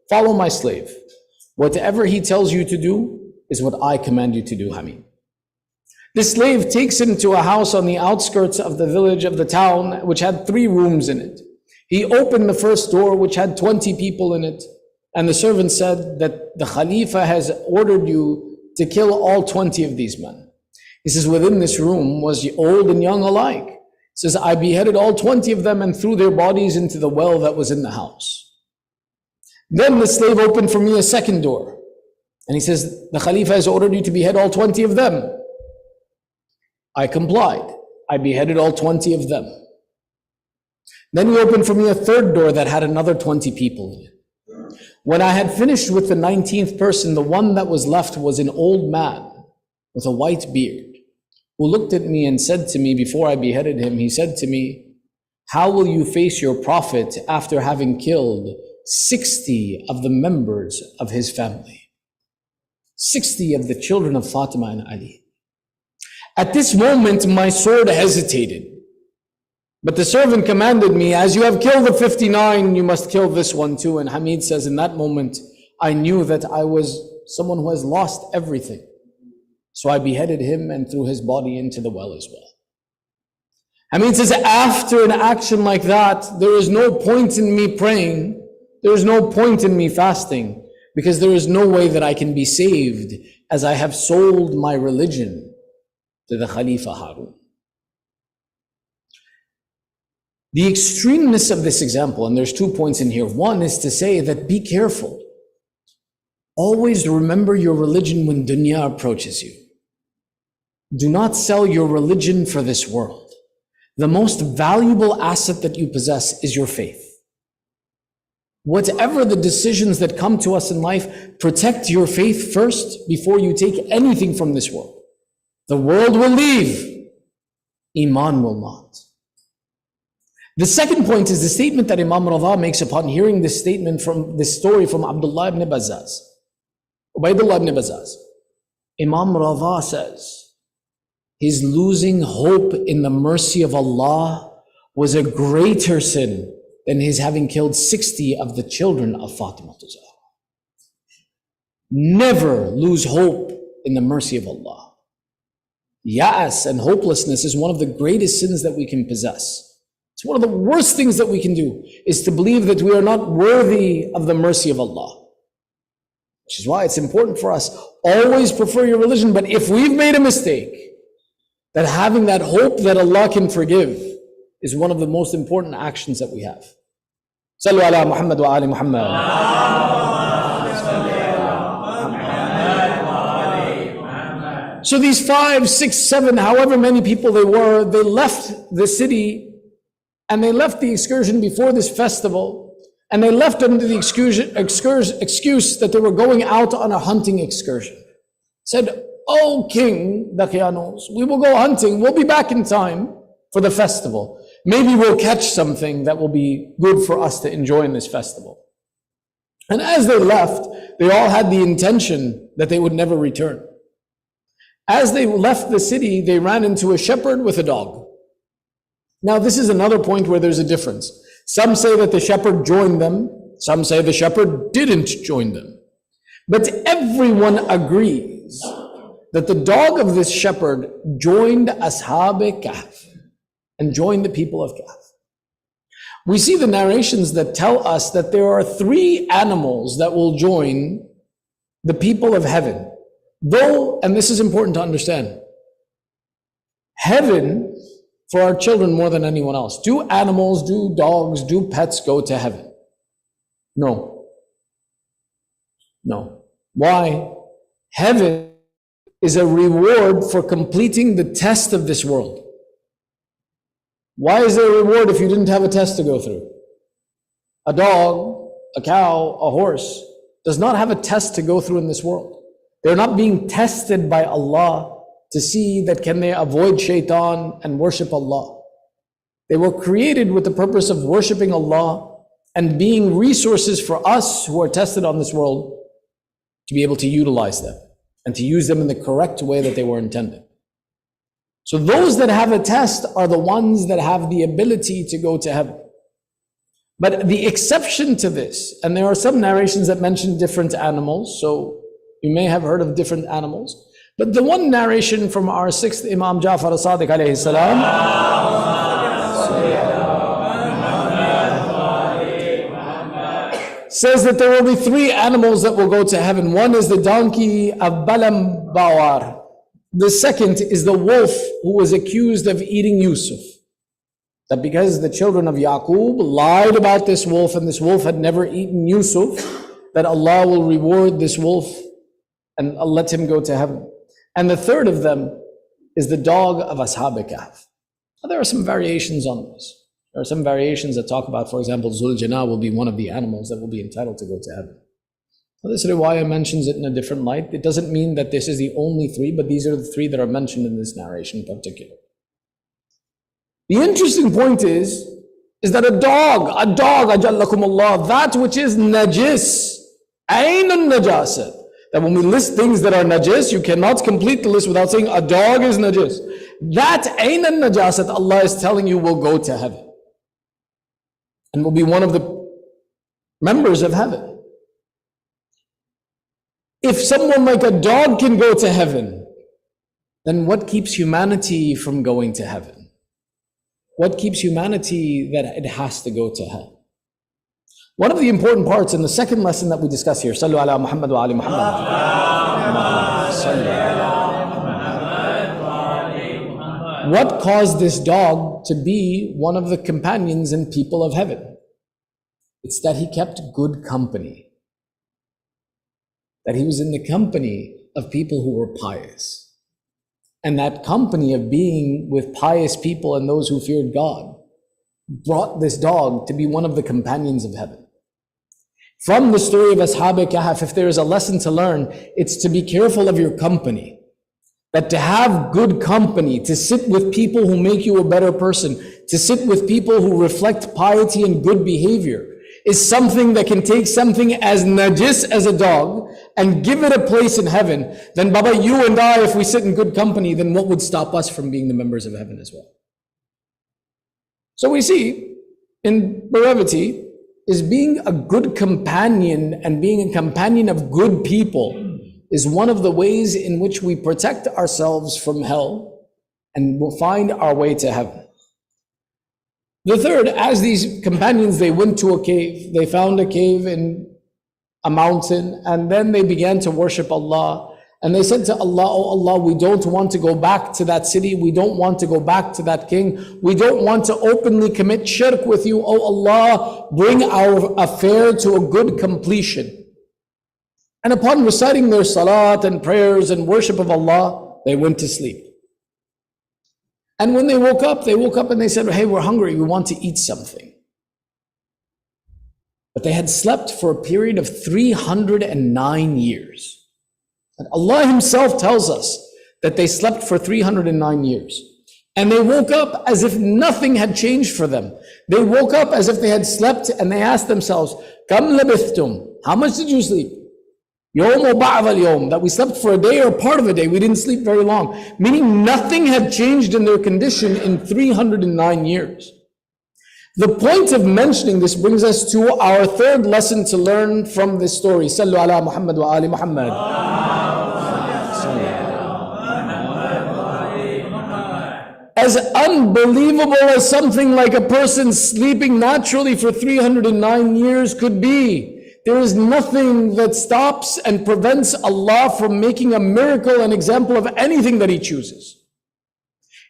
follow my slave. Whatever he tells you to do is what I command you to do, Hamid. The slave takes him to a house on the outskirts of the village of the town, which had 3 rooms in it. He opened the first door, which had 20 people in it. And the servant said that the Khalifa has ordered you to kill all 20 of these men. He says, within this room was old and young alike. He says, I beheaded all 20 of them and threw their bodies into the well that was in the house. Then the slave opened for me a second door. And he says, the Khalifa has ordered you to behead all 20 of them. I complied. I beheaded all 20 of them. Then he opened for me a third door that had another 20 people in it. When I had finished with the 19th person, the one that was left was an old man with a white beard, who looked at me and said to me before I beheaded him, he said to me, how will you face your prophet after having killed 60 of the members of his family? 60 of the children of Fatima and Ali. At this moment, my sword hesitated. But the servant commanded me, as you have killed the 59, you must kill this one too. And Hamid says, in that moment, I knew that I was someone who has lost everything. So I beheaded him and threw his body into the well as well. Hamid says, after an action like that, there is no point in me praying. There is no point in me fasting, because there is no way that I can be saved, as I have sold my religion to the Khalifa Harun. The extremeness of this example, and there's 2 points in here. One is to say that be careful. Always remember your religion when dunya approaches you. Do not sell your religion for this world. The most valuable asset that you possess is your faith. Whatever the decisions that come to us in life, protect your faith first before you take anything from this world. The world will leave, Iman will not. The second point is the statement that Imam Radha makes upon hearing this statement from this story from Abdullah ibn Bazzaz. Ubaidullah ibn Bazzaz. Imam Radha says, his losing hope in the mercy of Allah was a greater sin than his having killed 60 of the children of Fatima to Zahra. Never lose hope in the mercy of Allah. Ya'as and hopelessness is one of the greatest sins that we can possess. It's one of the worst things that we can do, is to believe that we are not worthy of the mercy of Allah. Which is why it's important for us, always prefer your religion, but if we've made a mistake, that having that hope that Allah can forgive is one of the most important actions that we have. Sallu ala Muhammad wa ali Muhammad. So these 5, 6, 7, however many people they were, they left the city and they left the excursion before this festival, and they left under the excuse that they were going out on a hunting excursion. Said, "Oh King Dakianos, we will go hunting, we'll be back in time for the festival. Maybe we'll catch something that will be good for us to enjoy in this festival." And as they left, they all had the intention that they would never return. As they left the city, they ran into a shepherd with a dog. Now, this is another point where there's a difference. Some say that the shepherd joined them. Some say the shepherd didn't join them. But everyone agrees that the dog of this shepherd joined Ashab-e Kahf and joined the people of Kahf. We see the narrations that tell us that there are 3 animals that will join the people of heaven. Though, and this is important to understand, heaven for our children more than anyone else. Do animals, do dogs, do pets go to heaven? No. No. Why? Heaven is a reward for completing the test of this world. Why is there a reward if you didn't have a test to go through? A dog, a cow, a horse does not have a test to go through in this world. They're not being tested by Allah to see that can they avoid shaitan and worship Allah. They were created with the purpose of worshiping Allah and being resources for us who are tested on this world to be able to utilize them and to use them in the correct way that they were intended. So those that have a test are the ones that have the ability to go to heaven. But the exception to this, and there are some narrations that mention different animals, so you may have heard of different animals, but the one narration from our 6th Imam Ja'far as-Sadiq alayhi salam says that there will be 3 animals that will go to heaven. One is the donkey of Balam Bawar. The second is the wolf who was accused of eating Yusuf. That because the children of Yaqub lied about this wolf and this wolf had never eaten Yusuf, that Allah will reward this wolf and let him go to heaven. And the third of them is the dog of Ashab-e Kahf. Now, there are some variations on this. There are some variations that talk about, for example, Zul Jannah will be one of the animals that will be entitled to go to heaven. Now, this riwayah mentions it in a different light. It doesn't mean that this is the only 3, but these are the 3 that are mentioned in this narration in particular. The interesting point is that a dog, ajallakum Allah, that which is najis, aynun najasat, that when we list things that are najis, you cannot complete the list without saying a dog is najis. That aynun najasat, Allah is telling you, will go to heaven and will be one of the members of heaven. If someone like a dog can go to heaven, then what keeps humanity from going to heaven? What keeps humanity that it has to go to hell? One of the important parts in the second lesson that we discuss here, Sallu ala Muhammad wa ali Muhammad. What caused this dog to be one of the companions and people of heaven? It's that he kept good company. That he was in the company of people who were pious. And that company of being with pious people and those who feared God brought this dog to be one of the companions of heaven. From the story of Ashab-e Kahf, if there is a lesson to learn, it's to be careful of your company. That to have good company, to sit with people who make you a better person, to sit with people who reflect piety and good behavior, is something that can take something as najis as a dog and give it a place in heaven. Then Baba, you and I, if we sit in good company, then what would stop us from being the members of heaven as well? So we see, in brevity, is being a good companion and being a companion of good people is one of the ways in which we protect ourselves from hell and will find our way to heaven. The third, as these companions, they went to a cave. They found a cave in a mountain, and then they began to worship Allah. And they said to Allah, "Oh Allah, we don't want to go back to that city. We don't want to go back to that king. We don't want to openly commit shirk with you. Oh Allah, bring our affair to a good completion." And upon reciting their salat and prayers and worship of Allah, they went to sleep. And when they woke up and they said, "Hey, we're hungry, we want to eat something." But they had slept for a period of 309 years. And Allah Himself tells us that they slept for 309 years. And they woke up as if nothing had changed for them. They woke up as if they had slept, and they asked themselves, "Kam labithtum?" How much did you sleep? Yawm wa ba'd al-yawm, that we slept for a day or part of a day. We didn't sleep very long. Meaning nothing had changed in their condition in 309 years. The point of mentioning this brings us to our third lesson to learn from this story. Sallu ala Muhammad wa ali Muhammad. As unbelievable as something like a person sleeping naturally for 309 years could be, there is nothing that stops and prevents Allah from making a miracle, an example of anything that He chooses.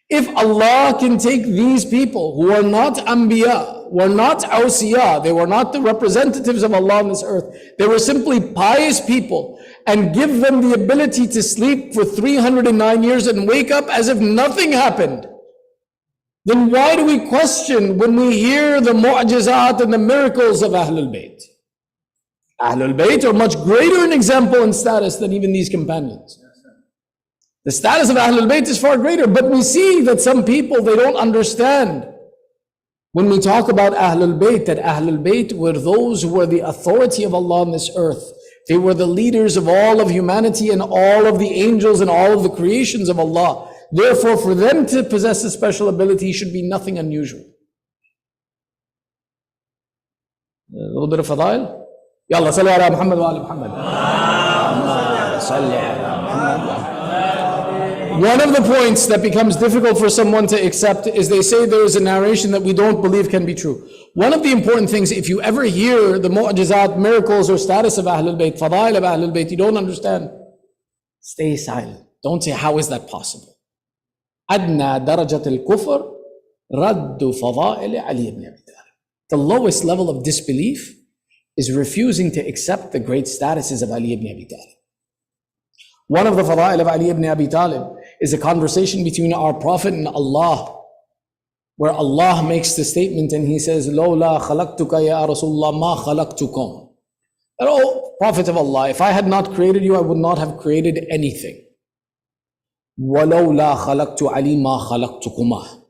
If Allah can take these people who are not Anbiya, were not Awsiya, they were not the representatives of Allah on this earth, they were simply pious people, and give them the ability to sleep for 309 years and wake up as if nothing happened, then why do we question when we hear the mu'jizat and the miracles of Ahlul Bayt? Ahlul Bayt are much greater in example and status than even these companions. The status of Ahlul Bayt is far greater, but we see that some people, they don't understand when we talk about Ahlul Bayt, that Ahlul Bayt were those who were the authority of Allah on this earth. They were the leaders of all of humanity and all of the angels and all of the creations of Allah. Therefore, for them to possess a special ability should be nothing unusual. A little bit of fadail. Yalla, salli ala Muhammad wa ali Muhammad. One of the points that becomes difficult for someone to accept is they say there is a narration that we don't believe can be true. One of the important things, if you ever hear the mu'jizat, miracles or status of Ahlul Bayt, fadail of Ahlul Bayt, you don't understand, stay silent. Don't say, how is that possible? أدنى درجة الكفر رد فضائل علي بن أبي طالب. The lowest level of disbelief is refusing to accept the great statuses of Ali ibn Abi Talib. One of the fadail of Ali ibn Abi Talib is a conversation between our Prophet and Allah, where Allah makes the statement and He says, لولا خلقتك يا رسول الله ما خلقتكم. That, oh, Prophet of Allah, if I had not created you, I would not have created anything. وَلَوْلَا خَلَقْتُ عَلِي مَا خَلَقْتُكُمَا.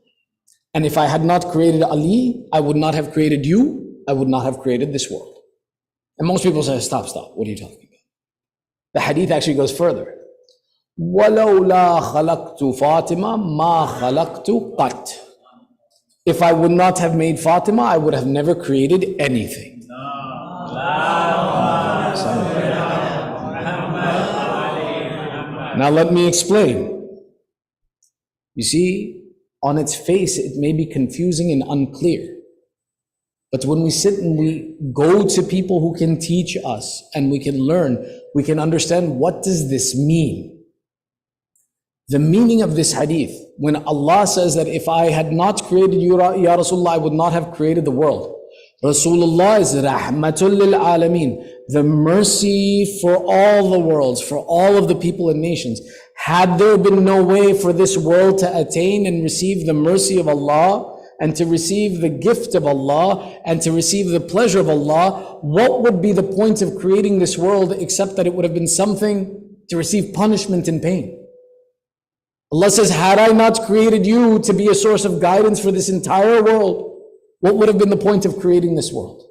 And if I had not created Ali, I would not have created you, I would not have created this world. And most people say, stop, what are you talking about? The hadith actually goes further. وَلَوْلَا خَلَقْتُ فَاطِمَةَ مَا خَلَقْتُ قَطْ. If I would not have made Fatima, I would have never created anything. Now let me explain. You see, on its face, it may be confusing and unclear. But when we sit and we go to people who can teach us and we can learn, we can understand, what does this mean? The meaning of this hadith, when Allah says that if I had not created you, Ya Rasulullah, I would not have created the world. Rasulullah is rahmatul lil alameen, the mercy for all the worlds, for all of the people and nations. Had there been no way for this world to attain and receive the mercy of Allah, and to receive the gift of Allah, and to receive the pleasure of Allah, what would be the point of creating this world except that it would have been something to receive punishment and pain? Allah says, had I not created you to be a source of guidance for this entire world, what would have been the point of creating this world?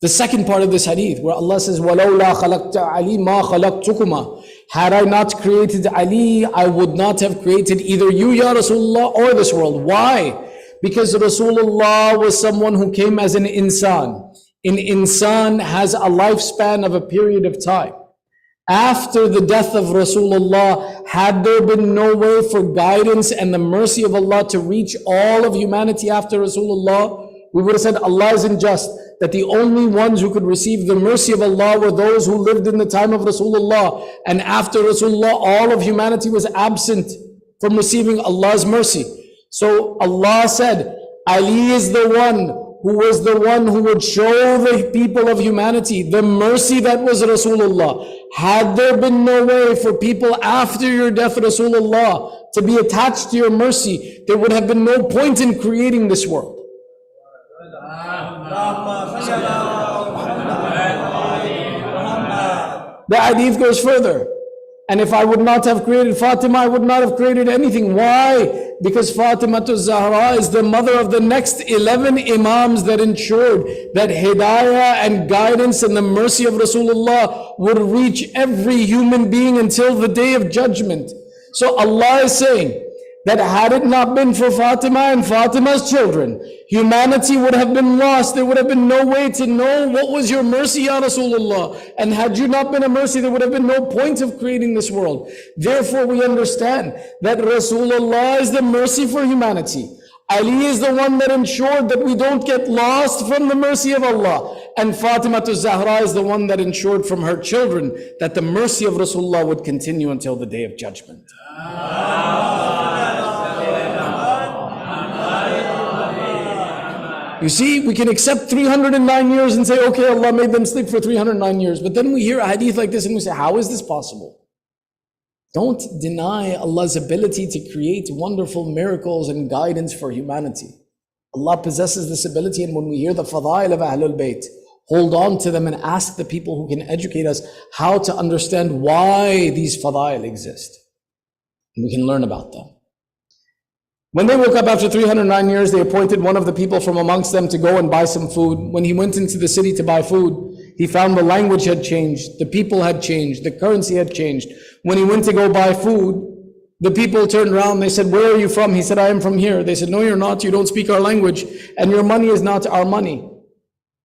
The second part of this hadith, where Allah says, وَلَوْلَا خَلَقْتَ عَلِي مَا خَلَقْتُكُمَا. Had I not created Ali, I would not have created either you, Ya Rasulullah, or this world. Why? Because Rasulullah was someone who came as an insan. An insan has a lifespan of a period of time. After the death of Rasulullah, had there been no way for guidance and the mercy of Allah to reach all of humanity after Rasulullah, we would have said Allah is unjust, that the only ones who could receive the mercy of Allah were those who lived in the time of Rasulullah. And after Rasulullah, all of humanity was absent from receiving Allah's mercy. So Allah said, Ali is the one who was the one who would show the people of humanity the mercy that was Rasulullah. Had there been no way for people after your death, Rasulullah, to be attached to your mercy, there would have been no point in creating this world. The hadith goes further. And if I would not have created Fatima, I would not have created anything. Why? Because Fatima to Zahra is the mother of the next 11 Imams that ensured that hidayah and guidance and the mercy of Rasulullah would reach every human being until the day of judgment. So Allah is saying that had it not been for Fatima and Fatima's children, humanity would have been lost. There would have been no way to know what was your mercy, Ya Rasulullah. And had you not been a mercy, there would have been no point of creating this world. Therefore, we understand that Rasulullah is the mercy for humanity. Ali is the one that ensured that we don't get lost from the mercy of Allah. And Fatima to Zahra is the one that ensured from her children that the mercy of Rasulullah would continue until the Day of Judgment. You see, we can accept 309 years and say, okay, Allah made them sleep for 309 years. But then we hear a hadith like this and we say, how is this possible? Don't deny Allah's ability to create wonderful miracles and guidance for humanity. Allah possesses this ability, and when we hear the fadail of Ahlul Bayt, hold on to them and ask the people who can educate us how to understand why these fadail exist. And we can learn about them. When they woke up after 309 years, they appointed one of the people from amongst them to go and buy some food. When he went into the city to buy food, he found the language had changed, the people had changed, the currency had changed. When he went to go buy food, the people turned around, they said, where are you from? He said, I am from here. They said, no, you're not, you don't speak our language, and your money is not our money.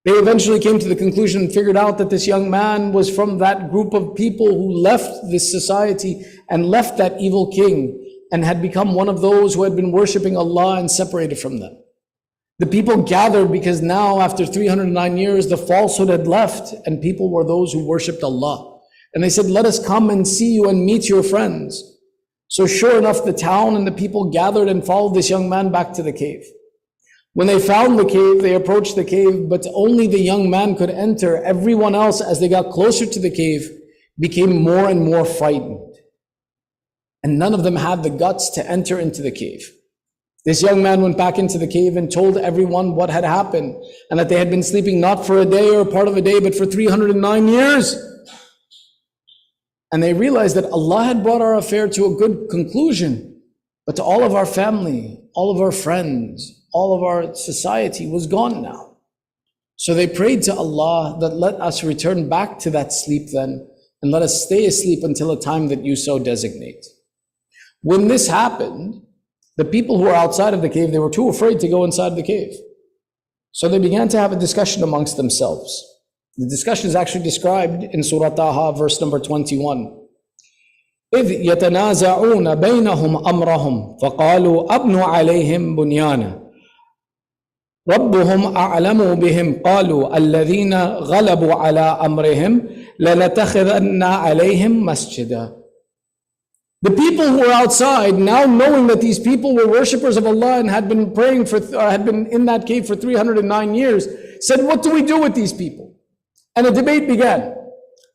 They eventually came to the conclusion and figured out that this young man was from that group of people who left this society and left that evil king and had become one of those who had been worshiping Allah and separated from them. The people gathered because now, after 309 years, the falsehood had left and people were those who worshipped Allah. And they said, let us come and see you and meet your friends. So sure enough, the town and the people gathered and followed this young man back to the cave. When they found the cave, they approached the cave, but only the young man could enter. Everyone else, as they got closer to the cave, became more and more frightened. And none of them had the guts to enter into the cave. This young man went back into the cave and told everyone what had happened, and that they had been sleeping not for a day or part of a day, but for 309 years. And they realized that Allah had brought our affair to a good conclusion, but all of our family, all of our friends, all of our society was gone now. So they prayed to Allah that let us return back to that sleep then, and let us stay asleep until a time that you so designate. When this happened, the people who were outside of the cave, they were too afraid to go inside the cave. So they began to have a discussion amongst themselves. The discussion is actually described in Surah Taha, verse number 21. إِذْ يَتَنَازَعُونَ بَيْنَهُمْ أَمْرَهُمْ فَقَالُوا أَبْنُوا عَلَيْهِمْ بُنْيَانًا رَبُّهُمْ أَعْلَمُ بِهِمْ قَالُوا الَّذِينَ غَلَبُوا عَلَىٰ أَمْرِهِمْ لَنَتَّخِذَنَّ عَلَيْهِمْ مَسْجِدًا. The people who were outside, now knowing that these people were worshippers of Allah and had been praying for, had been in that cave for 309 years, said, what do we do with these people? And a debate began.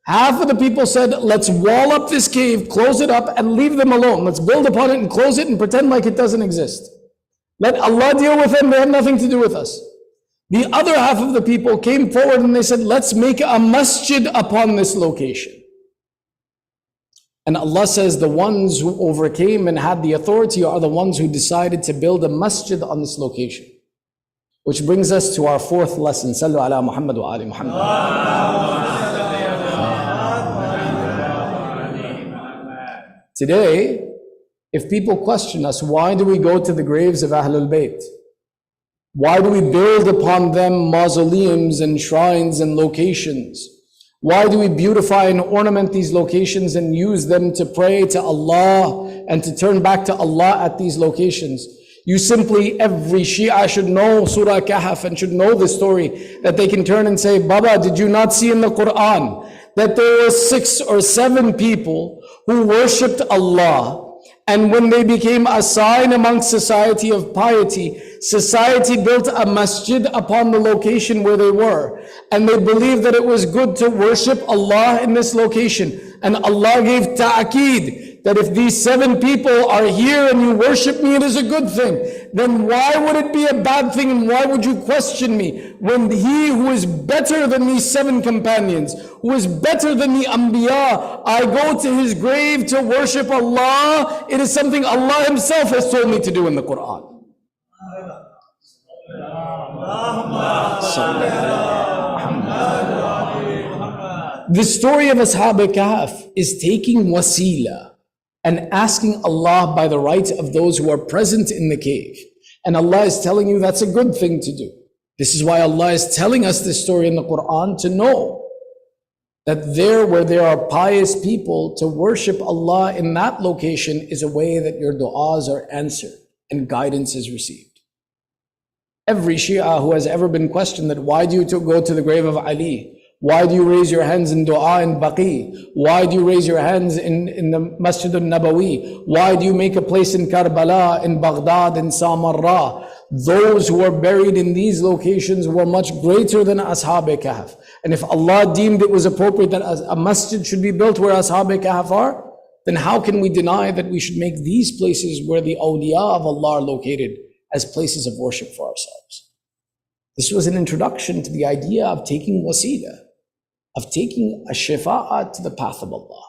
Half of the people said, let's wall up this cave, close it up, and leave them alone. Let's build upon it and close it and pretend like it doesn't exist. Let Allah deal with them, they have nothing to do with us. The other half of the people came forward and they said, let's make a masjid upon this location. And Allah says the ones who overcame and had the authority are the ones who decided to build a masjid on this location. Which brings us to our fourth lesson. Sallu ala Muhammad wa ali Muhammad. Today, if people question us, why do we go to the graves of Ahlul Bayt? Why do we build upon them mausoleums and shrines and locations? Why do we beautify and ornament these locations and use them to pray to Allah and to turn back to Allah at these locations? You simply, every Shia should know Surah Kahf and should know the story, that they can turn and say, Baba, did you not see in the Quran that there were 6 or 7 people who worshipped Allah, and when they became a sign amongst society of piety, society built a masjid upon the location where they were, and they believed that it was good to worship Allah in this location. And Allah gave ta'aqeed that if these 7 people are here and you worship me, it is a good thing. Then why would it be a bad thing, and why would you question me when he who is better than these 7 companions, who is better than the Anbiya, I go to his grave to worship Allah? It is something Allah himself has told me to do in the Quran. The story of Ashab Kahf is taking wasila and asking Allah by the right of those who are present in the cave. And Allah is telling you that's a good thing to do. This is why Allah is telling us this story in the Quran, to know that there where there are pious people, to worship Allah in that location is a way that your du'as are answered and guidance is received. Every Shia who has ever been questioned that why do you go to the grave of Ali? Why do you raise your hands in dua in Baqi? Why do you raise your hands in the Masjid al-Nabawi? Why do you make a place in Karbala, in Baghdad, in Samarra? Those who are buried in these locations were much greater than Ashab-e Kahf. And if Allah deemed it was appropriate that a masjid should be built where Ashab-e Kahf are, then how can we deny that we should make these places where the awliya of Allah are located as places of worship for ourselves? This was an introduction to the idea of taking wasila, of taking a shifa'ah to the path of Allah.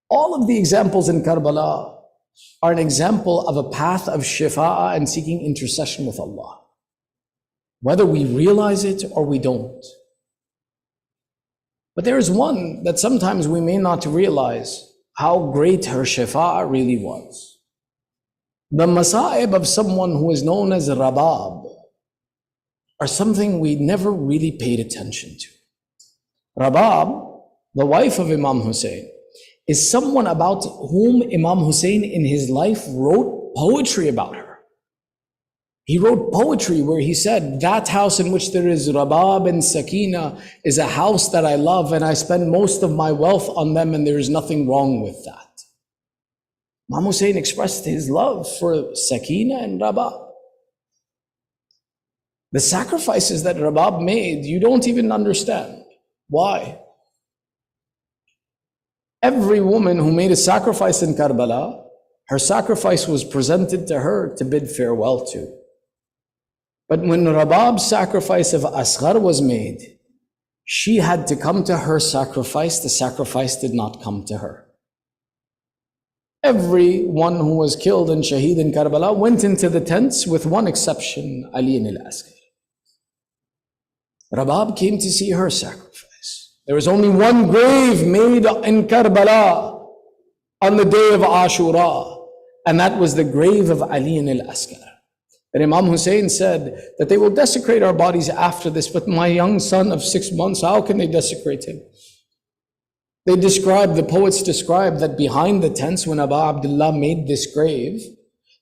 All of the examples in Karbala are an example of a path of shifa'ah and seeking intercession with Allah, whether we realize it or we don't. But there is one that sometimes we may not realize how great her shifa'ah really was. The masa'ib of someone who is known as Rabab are something we never really paid attention to. Rabab, the wife of Imam Hussain, is someone about whom Imam Hussain in his life wrote poetry about her. He wrote poetry where he said, that house in which there is Rabab and Sakina is a house that I love and I spend most of my wealth on them and there is nothing wrong with that. Imam Hussain expressed his love for Sakina and Rabab. The sacrifices that Rabab made, you don't even understand. Why? Every woman who made a sacrifice in Karbala, her sacrifice was presented to her to bid farewell to. But when Rabab's sacrifice of Asghar was made, she had to come to her sacrifice. The sacrifice did not come to her. Everyone who was killed and shaheed in Karbala went into the tents with one exception, Ali al-Askari. Rabab came to see her sacrifice. There was only one grave made in Karbala on the day of Ashura, and that was the grave of Ali al-Askari. And Imam Hussain said that they will desecrate our bodies after this, but my young son of 6 months, how can they desecrate him? The poets describe that behind the tents when Abu Abdullah made this grave,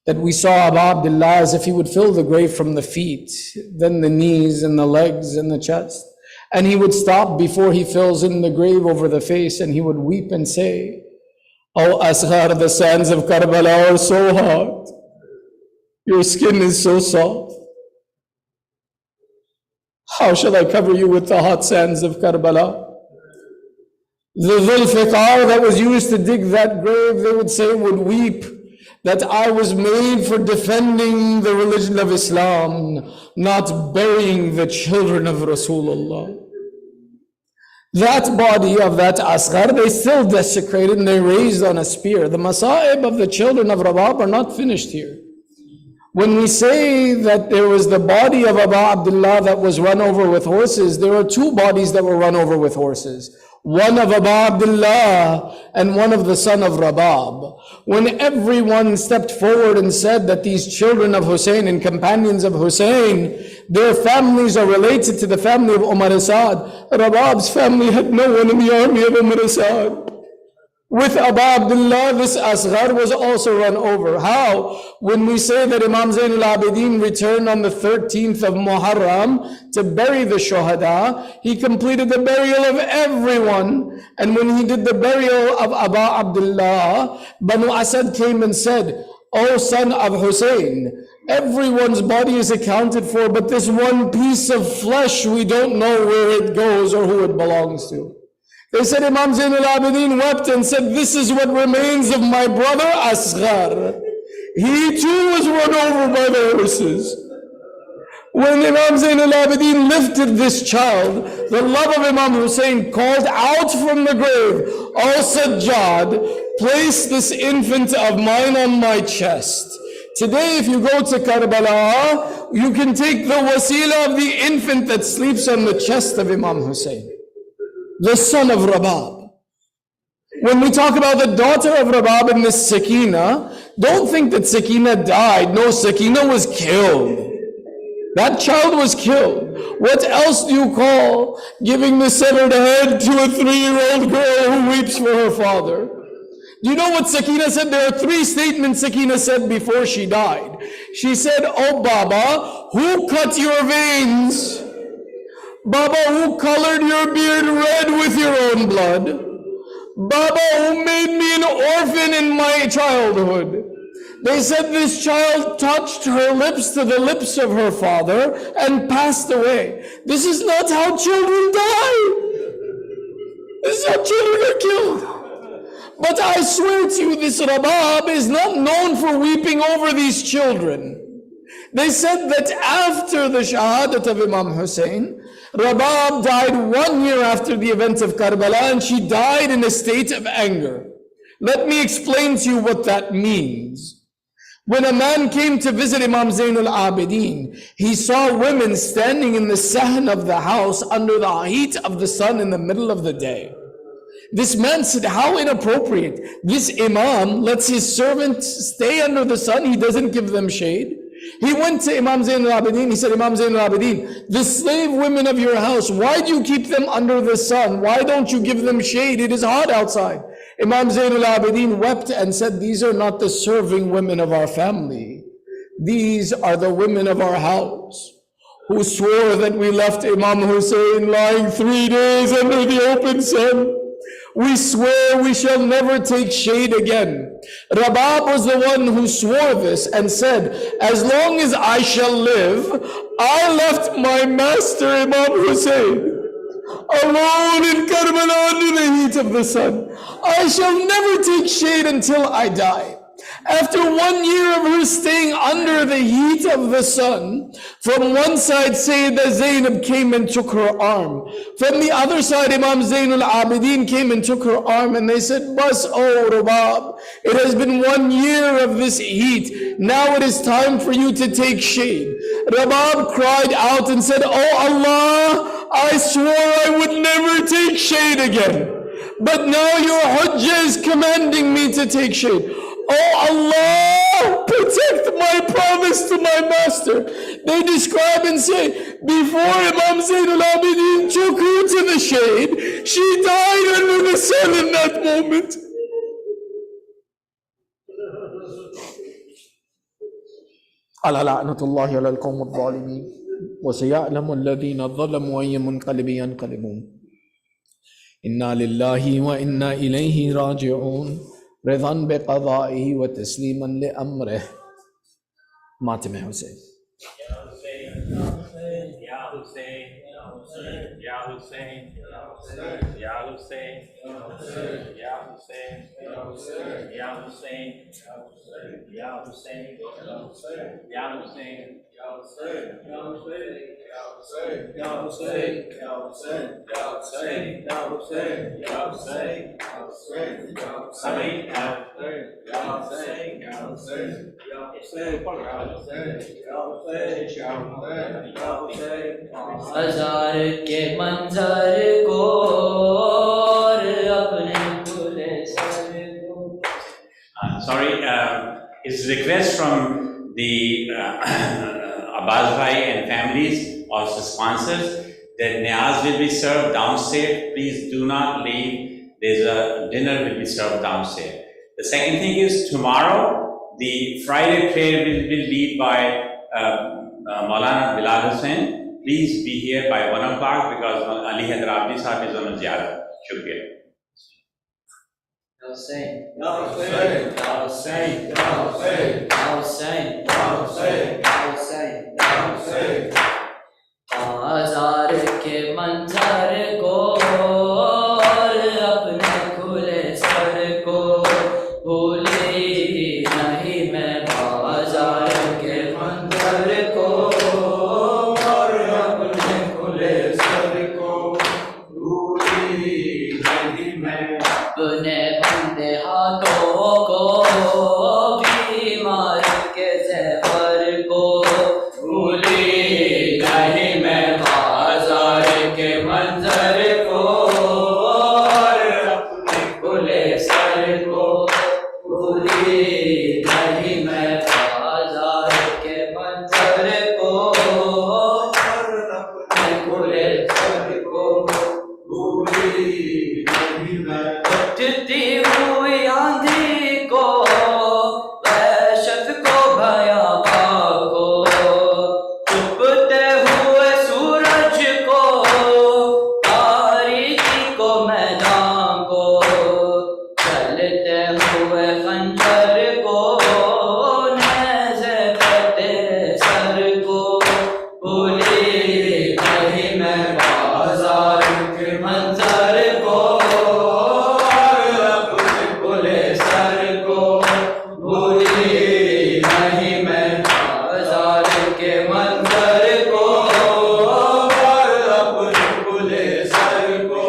that we saw Abu Abdullah as if he would fill the grave from the feet, then the knees and the legs and the chest. And he would stop before he fills in the grave over the face and he would weep and say, "Oh Asghar, the sands of Karbala are so hard. Your skin is so soft. How shall I cover you with the hot sands of Karbala?" The Dhul-Fiqar that was used to dig that grave, they would say, would weep that I was made for defending the religion of Islam, not burying the children of Rasulullah. That body of that Asghar, they still desecrated and they raised on a spear. The masa'ib of the children of Rabab are not finished here. When we say that there was the body of Abu Abdullah that was run over with horses, there are two bodies that were run over with horses. One of Abu Abdullah and one of the son of Rabab. When everyone stepped forward and said that these children of Hussain and companions of Hussain, their families are related to the family of Umar Asad, Rabab's family had no one in the army of Umar Asad. With Abu Abdullah, this Asghar was also run over. How? When we say that Imam Zain al-Abidin returned on the 13th of Muharram to bury the Shuhada, he completed the burial of everyone. And when he did the burial of Abu Abdullah, Banu Asad came and said, "O son of Hussain, everyone's body is accounted for, but this one piece of flesh, we don't know where it goes or who it belongs to." They said Imam Zain al-Abidin wept and said, "This is what remains of my brother Asghar. He too was run over by the horses." When Imam Zain al-Abidin lifted this child, the love of Imam Hussain called out from the grave, "O Sajjad, place this infant of mine on my chest." Today, if you go to Karbala, you can take the wasila of the infant that sleeps on the chest of Imam Hussain, the son of Rabab. When we talk about the daughter of Rabab and Miss Sakina, don't think that Sakina died. No, Sakina was killed. That child was killed. What else do you call giving the severed head to a 3-year-old girl who weeps for her father? Do you know what Sakina said? There are 3 statements Sakina said before she died. She said, "Oh Baba, who cut your veins? Baba, who colored your beard red with your own blood? Baba, who made me an orphan in my childhood?" They said this child touched her lips to the lips of her father and passed away. This is not how children die. This is how children are killed. But I swear to you, this Rabab is not known for weeping over these children. They said that after the shahadat of Imam Hussain, Rabab died 1 year after the event of Karbala, and she died in a state of anger. Let me explain to you what that means. When a man came to visit Imam Zainul Abidin, he saw women standing in the sahn of the house under the heat of the sun in the middle of the day. This man said, how inappropriate. This Imam lets his servants stay under the sun. He doesn't give them shade. He went to Imam Zainul Abidin. He said, Imam Zainul Abidin, the slave women of your house, why do you keep them under the sun? Why don't you give them shade? It is hot outside. Imam Zainul Abidin wept and said, these are not the serving women of our family. These are the women of our house who swore that we left Imam Hussain lying 3 days under the open sun. We swear we shall never take shade again. Rabab was the one who swore this and said, as long as I shall live, I left my master Imam Hussain alone in Karbala under the heat of the sun. I shall never take shade until I die. After 1 year of her staying under the heat of the sun, from one side Sayyidah Zainab came and took her arm. From the other side Imam Zainul Abidin came and took her arm, and they said, Bas, oh Rabab, it has been 1 year of this heat. Now it is time for you to take shade. Rabab cried out and said, oh Allah, I swore I would never take shade again. But now your Hujjah is commanding me to take shade. Oh Allah, protect my promise to my master. They describe and say, before Imam Zainul Abidin took her to the shade, she died under the sun in that moment. Ala la'natullahi ala al-qawm al-zalimin wa saya'lamu alladhina zalamu wa munqalibun yanqalibun. Inna lillahi wa inna ilayhi raji'un. رضان بقضائه وتسليما لأمره. Maatam and Hussain. Ya Hussain, Ya Hussain, Ya Hussain, Ya Hussain, Ya Hussain, Ya Hussain, Ya Hussain, Ya Hussain, Ya Hussain, हजार के मंजर को और अपने खुले sir को. Sorry, his request from the Abbas Bhai and families of the sponsors that Niyaz will be served downstairs. Please do not leave. There's a dinner will be served downstairs. The second thing is tomorrow, the Friday prayer will be led by Maulana Bilal Hussain. Please be here by 1 o'clock because Ali Hyderabadi Sahib is on a ziyarat. Shukriya. Hussain, Hussain, Hussain, Hussain, Hussain, Hussain, Hussain, Hussain. बाजार के मंजर को और अपने खुले sir को भूली नहीं मैं. बाजार के मंजर को और अपने खुले सर को भूली नहीं मैं. अपने बंदे हाथों को बीमार के ज़ेवर को भूली नहीं मैं. बाजार के मंजर खुले सर को भूली नहीं मैं। उठती हुई आंधी को, वहशत को, भयावह को, उगते हुए सूरज को, तारीकी को, मैदान को, चलते हुए खंजर को, नेज़े कटे सर को भूली नहीं मैं बाजार के मंजर को, अपने खुले सर को भूली नहीं मैं बाजार के मंजर को, अपने खुले सर को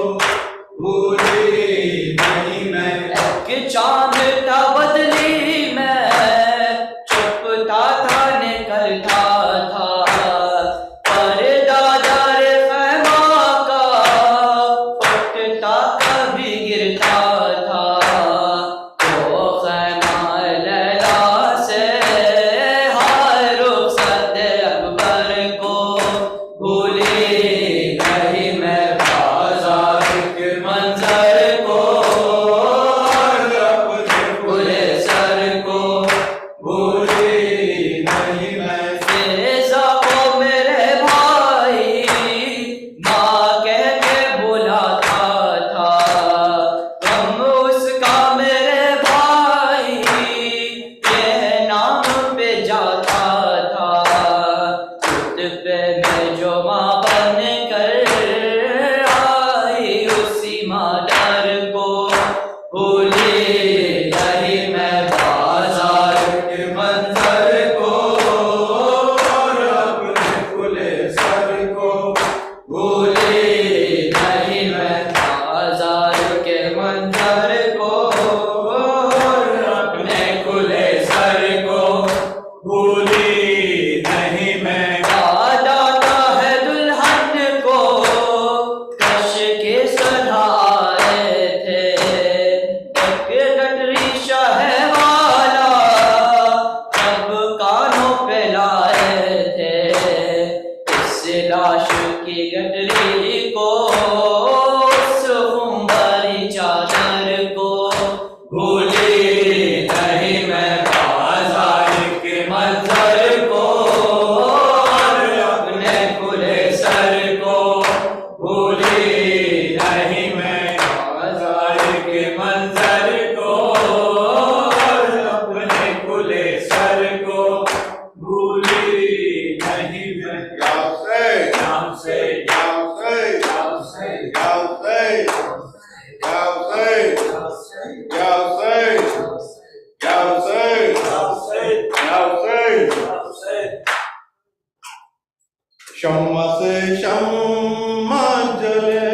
भूली नहीं मैं। एक चांद था बदली में, छुपता था निकलता था, पर्दादार ख़ैमा का फटता कभी गिरता था, वो ख़ैमा लैला से हाय रुख़सत अकबर को भूली नहीं मैं बाजार के मंजर को, अपने खुले सर को भूली नहीं मैं। फिज़ा को मेरे भाई माँ कह के बुलाता था, हम उसका मेरे भाई ये नाम पे जाता था, खुतबे में जो माँ बन कर आई उसी मादर को भूली नहीं मैं बाजार के मंजर को, अपने खुले सर को भूली नहीं मैं बाजार के मंजर को, अपने खुले सर को भूली नहीं मैं। दादा है दुल्हन को कश के सधा आए थे, एक गटरी शहे वाला अब कानों पे लाए थे, इस लाश की गटरी को, उस खुम्बारी चादर को भूली नहीं मैं बाजार के मंजर को, अपने खुले सर को भूली नहीं मैं बाजार के मंजर को, अपने खुले सर को भूली नहीं मैं। नाम से शम्मा से शम्मा जले,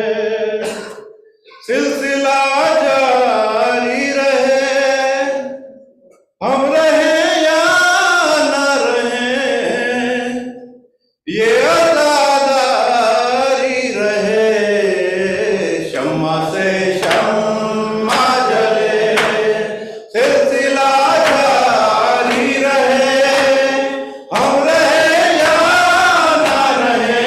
सिलसिला जारी रहे, हम रहे या न रहे, ये अज़ादारी रहे। शम्मा से शम्मा जले, सिलसिला जारी रहे, हम रहे या न रहे,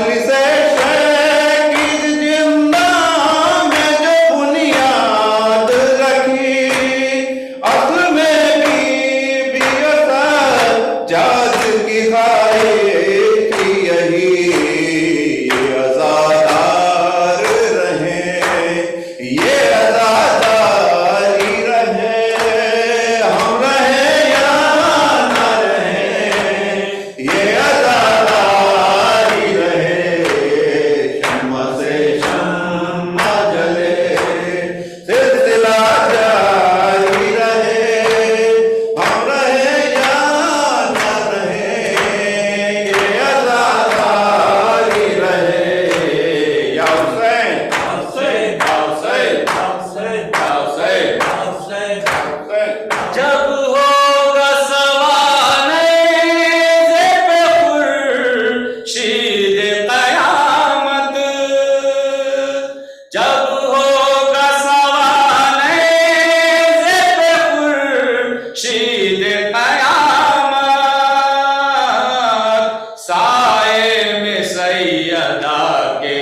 मजलिस-ए शेख की जिंदा में जो बुनियाद रखी, असल में भी असर जात की ख्वाहिश थी यही, ये आजादार रहे, ये आजादारी रहे, हम रहे या ना रहे, ये आजादारी रहे, शम्मा से शम्मा जले, सिलसिला जारी रहे, हम रहे या ना रहे, ये आजादारी रहे। या हुसैन, हुसैन, हुसैन, हुसैन, हुसैन, हुसैन। जब होगा सवाने से पे खुर्शीद क़यामत, जब होगा सवाने से पे खुर्शीद क़यामत, साए में सैयदा के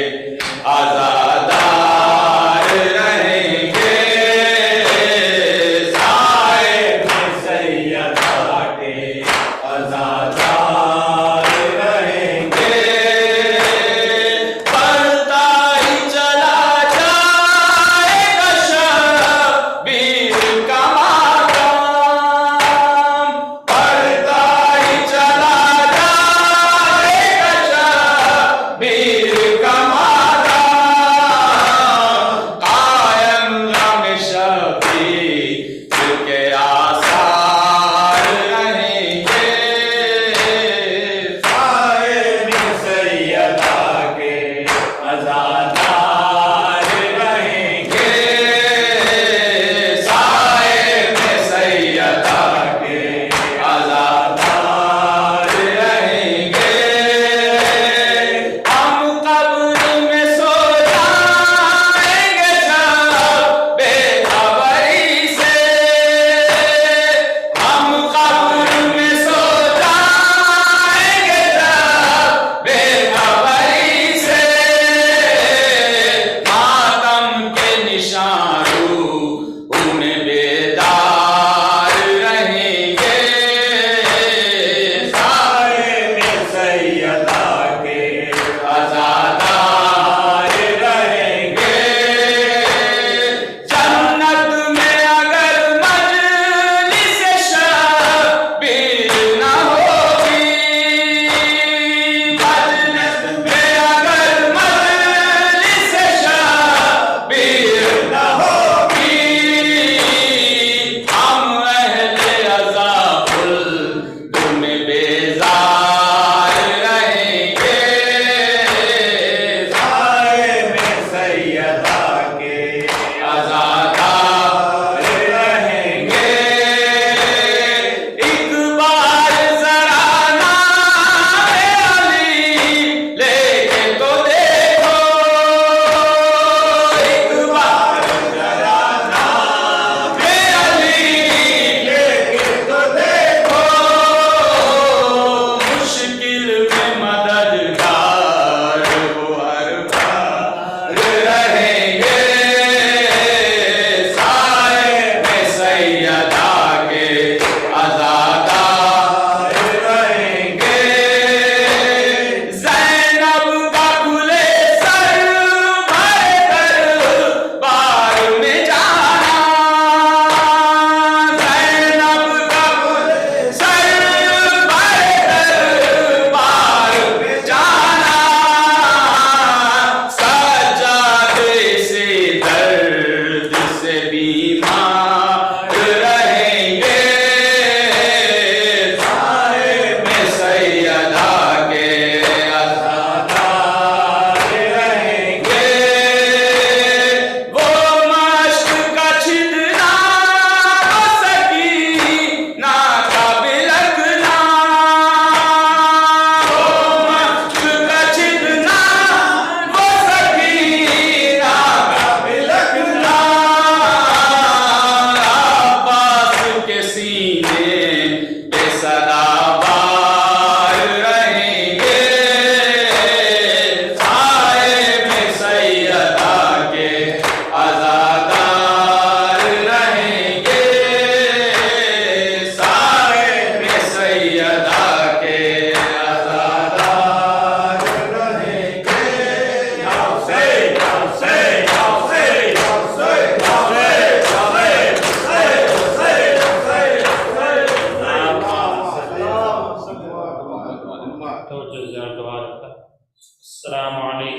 आज़ादार रहेंगे, साए में सैयदा के आज़ादार रहेंगे। बढ़ता ही चला जाएगा शब्बीर का मातम, बढ़ता ही चला जाएगा शब्बीर का मातम।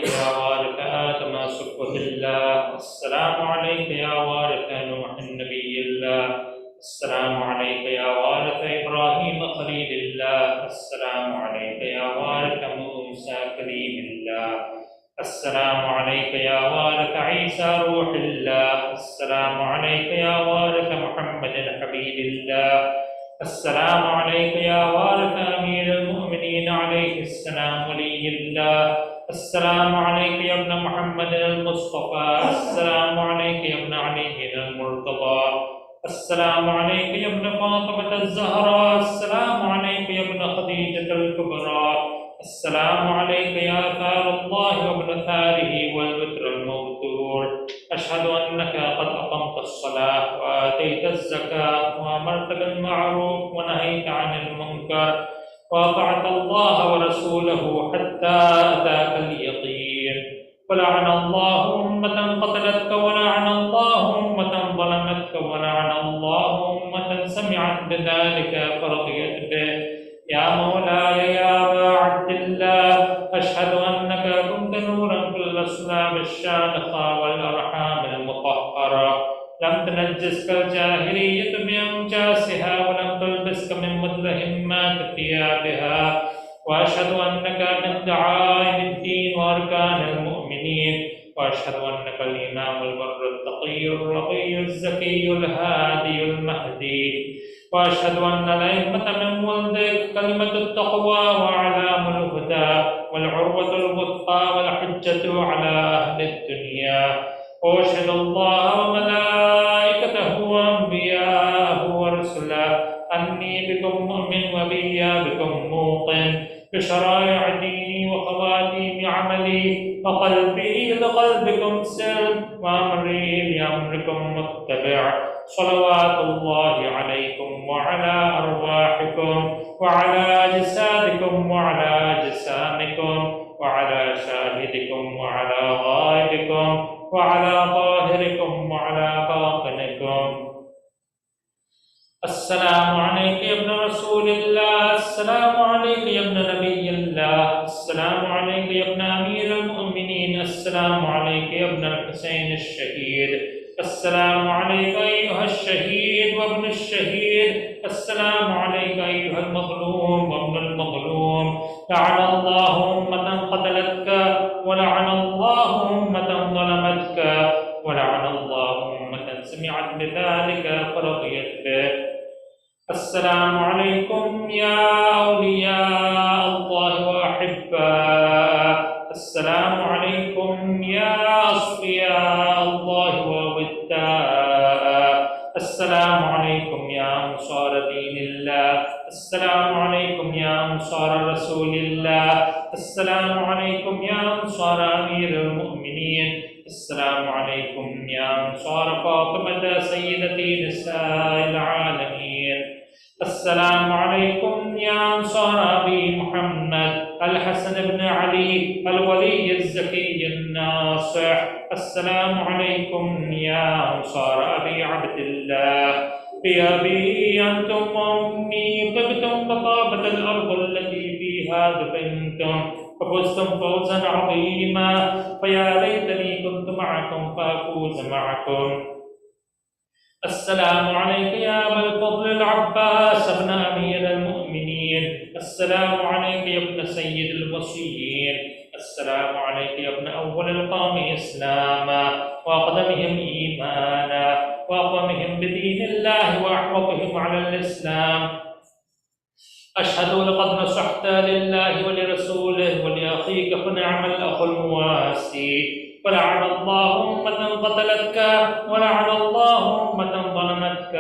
يا وارث آدم صفوة الله. السلام عليك يا وارث نوح النبي الله. السلام عليك يا وارث إبراهيم خليل الله. السلام عليك يا وارث موسى كليم الله. السلام عليك يا وارث عيسى روح الله. السلام عليك يا وارث محمد حبيب الله. السلام عليك يا وارث أمير المؤمنين عليه السلام ولي الله. السلام عليك يا ابن محمد المصطفى. السلام عليك يا ابن علي المرتضى. السلام عليك يا ابن فاطمة الزهراء. السلام عليك يا ابن خديجة الكبرى. السلام عليك يا ثار الله وابن ثاره والبتر الموتور. أشهد أنك قد أقمت الصلاة وآتيت الزكاة وأمرت بالمعروف ونهيت عن المنكر وأطعت الله ورسوله حتى أتاك اليقين. ولعن الله أمة قتلتك ولعن الله أمة ظلمتك ولعن الله أمة سمعت بذلك فرضيت به. يا مولاي يا أبا عبد الله أشهد أنك كنت نورا في الأصلاب الشامخة والأرحام المطهرة. لم تنجسك الجاهلية بأنجاسها ولم تلبسك من مدلهمات ثيابها. وأشهد أنك من دعائم الدين وأركان المؤمنين. وأشهد أنك الإمام البر التقي الرقي الزكي الهادي المهدي. وأشهد أن الأئمة من ولدك كلمة التقوى وأعلام الهدى والعروة الوثقى والحجة على أهل الدنيا. وأشهد الله وملائكته وأنبياءه ورسله أني بكم مؤمن وبي بكم موقن بشرائع ديني وخواتيم عملي وقلبي لقلبكم سلم وأمري لأمركم متبع. صلوات الله عليكم وعلى أرواحكم وعلى أجسادكم وعلى أجسامكم وعلى شاهدكم وعلى غائبكم وعلى ظاهركم وعلى باطنكم. السلام عليك يا ابن رسول الله. السلام عليك يا ابن نبي الله. السلام عليك يا ابن أمير المؤمنين. السلام عليك يا ابن الحسين الشهيد. السلام عليك أيها الشهيد وابن الشهيد. السلام عليك أيها المظلوم وابن المظلوم. لعن الله أمة قتلتك ولعن الله أمة ظلمتك ولعن الله أمة سمعت بذلك فرضيت به. السلام عليكم يا أولياء الله وأحباء. السلام عليكم يا أصفياء الله ووداء. السلام عليكم يا أنصار دين الله. السلام عليكم يا أنصار رسول الله. السلام عليكم يا أنصار أمير المؤمنين. السلام عليكم يا أنصار فاطمة سيدتي نساء العالمين. السلام عليكم يا أنصار أبي محمد الحسن بن علي الولي الزكي الناصح. السلام عليكم يا أنصار أبي عبد الله. بأبي أنتم وأمي طبتم فطابت الأرض التي فيها دفنتم ففزتم فوزا عظيما. فيا ليتني كنت معكم فأفوز معكم. السلام عليك يا أبا الفضل العباس ابن أمير المؤمنين. السلام عليك يا ابن سيد الوصيين. السلام عليك يا ابن أول القوم إسلاما وأقدمهم إيمانا وأقومهم بدين الله وأحوطهم على الإسلام. أشهد لقد نصحت لله ولرسوله ولأخيك فنعم الأخ المواسي. ولعن الله أمة قتلتك ولعن الله أمة ظلمتك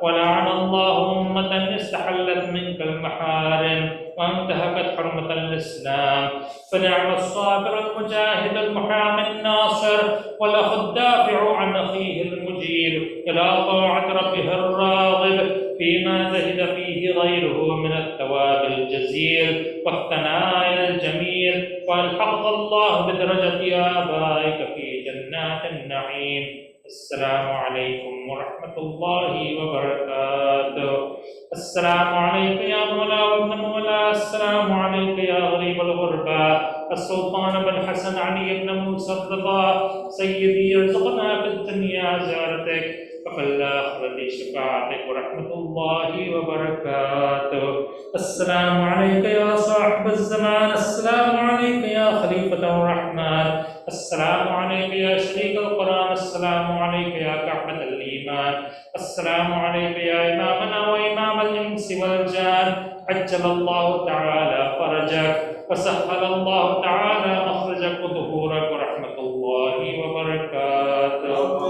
ولعن الله أمة استحلت منك المحارم وانتهكت حرمة الإسلام. فنعم الصابر المجاهد المحامي الناصر والأخ الدافع عن أخيه المجير إلى طاعة ربه الراغب فيما زهد فيه غيره من الثواب الجزيل والثناء الجميل. وألحق الله بدرجة آبائك في جنات النعيم. السلام عليكم ورحمة الله وبركاته. السلام عليك يا مولى وابن مولى. السلام عليك يا غريب الغربة. السلطان بن حسن علي بن موسى الرضا سيدي ارزقنا في الدنيا زيارتك وفي الآخرة شفاعتك ورحمة الله وبركاته. السلام عليك يا صاحب الزمان، السلام عليك يا خليفة الرحمن، السلام عليك يا شريك القرآن، السلام عليك يا كعبة الإيمان، السلام عليك يا إمامنا وإمام الإنس والجان. عجل الله تعالى فرجك وسهل الله تعالى مخرجك وظهورك ورحمة الله وبركاته.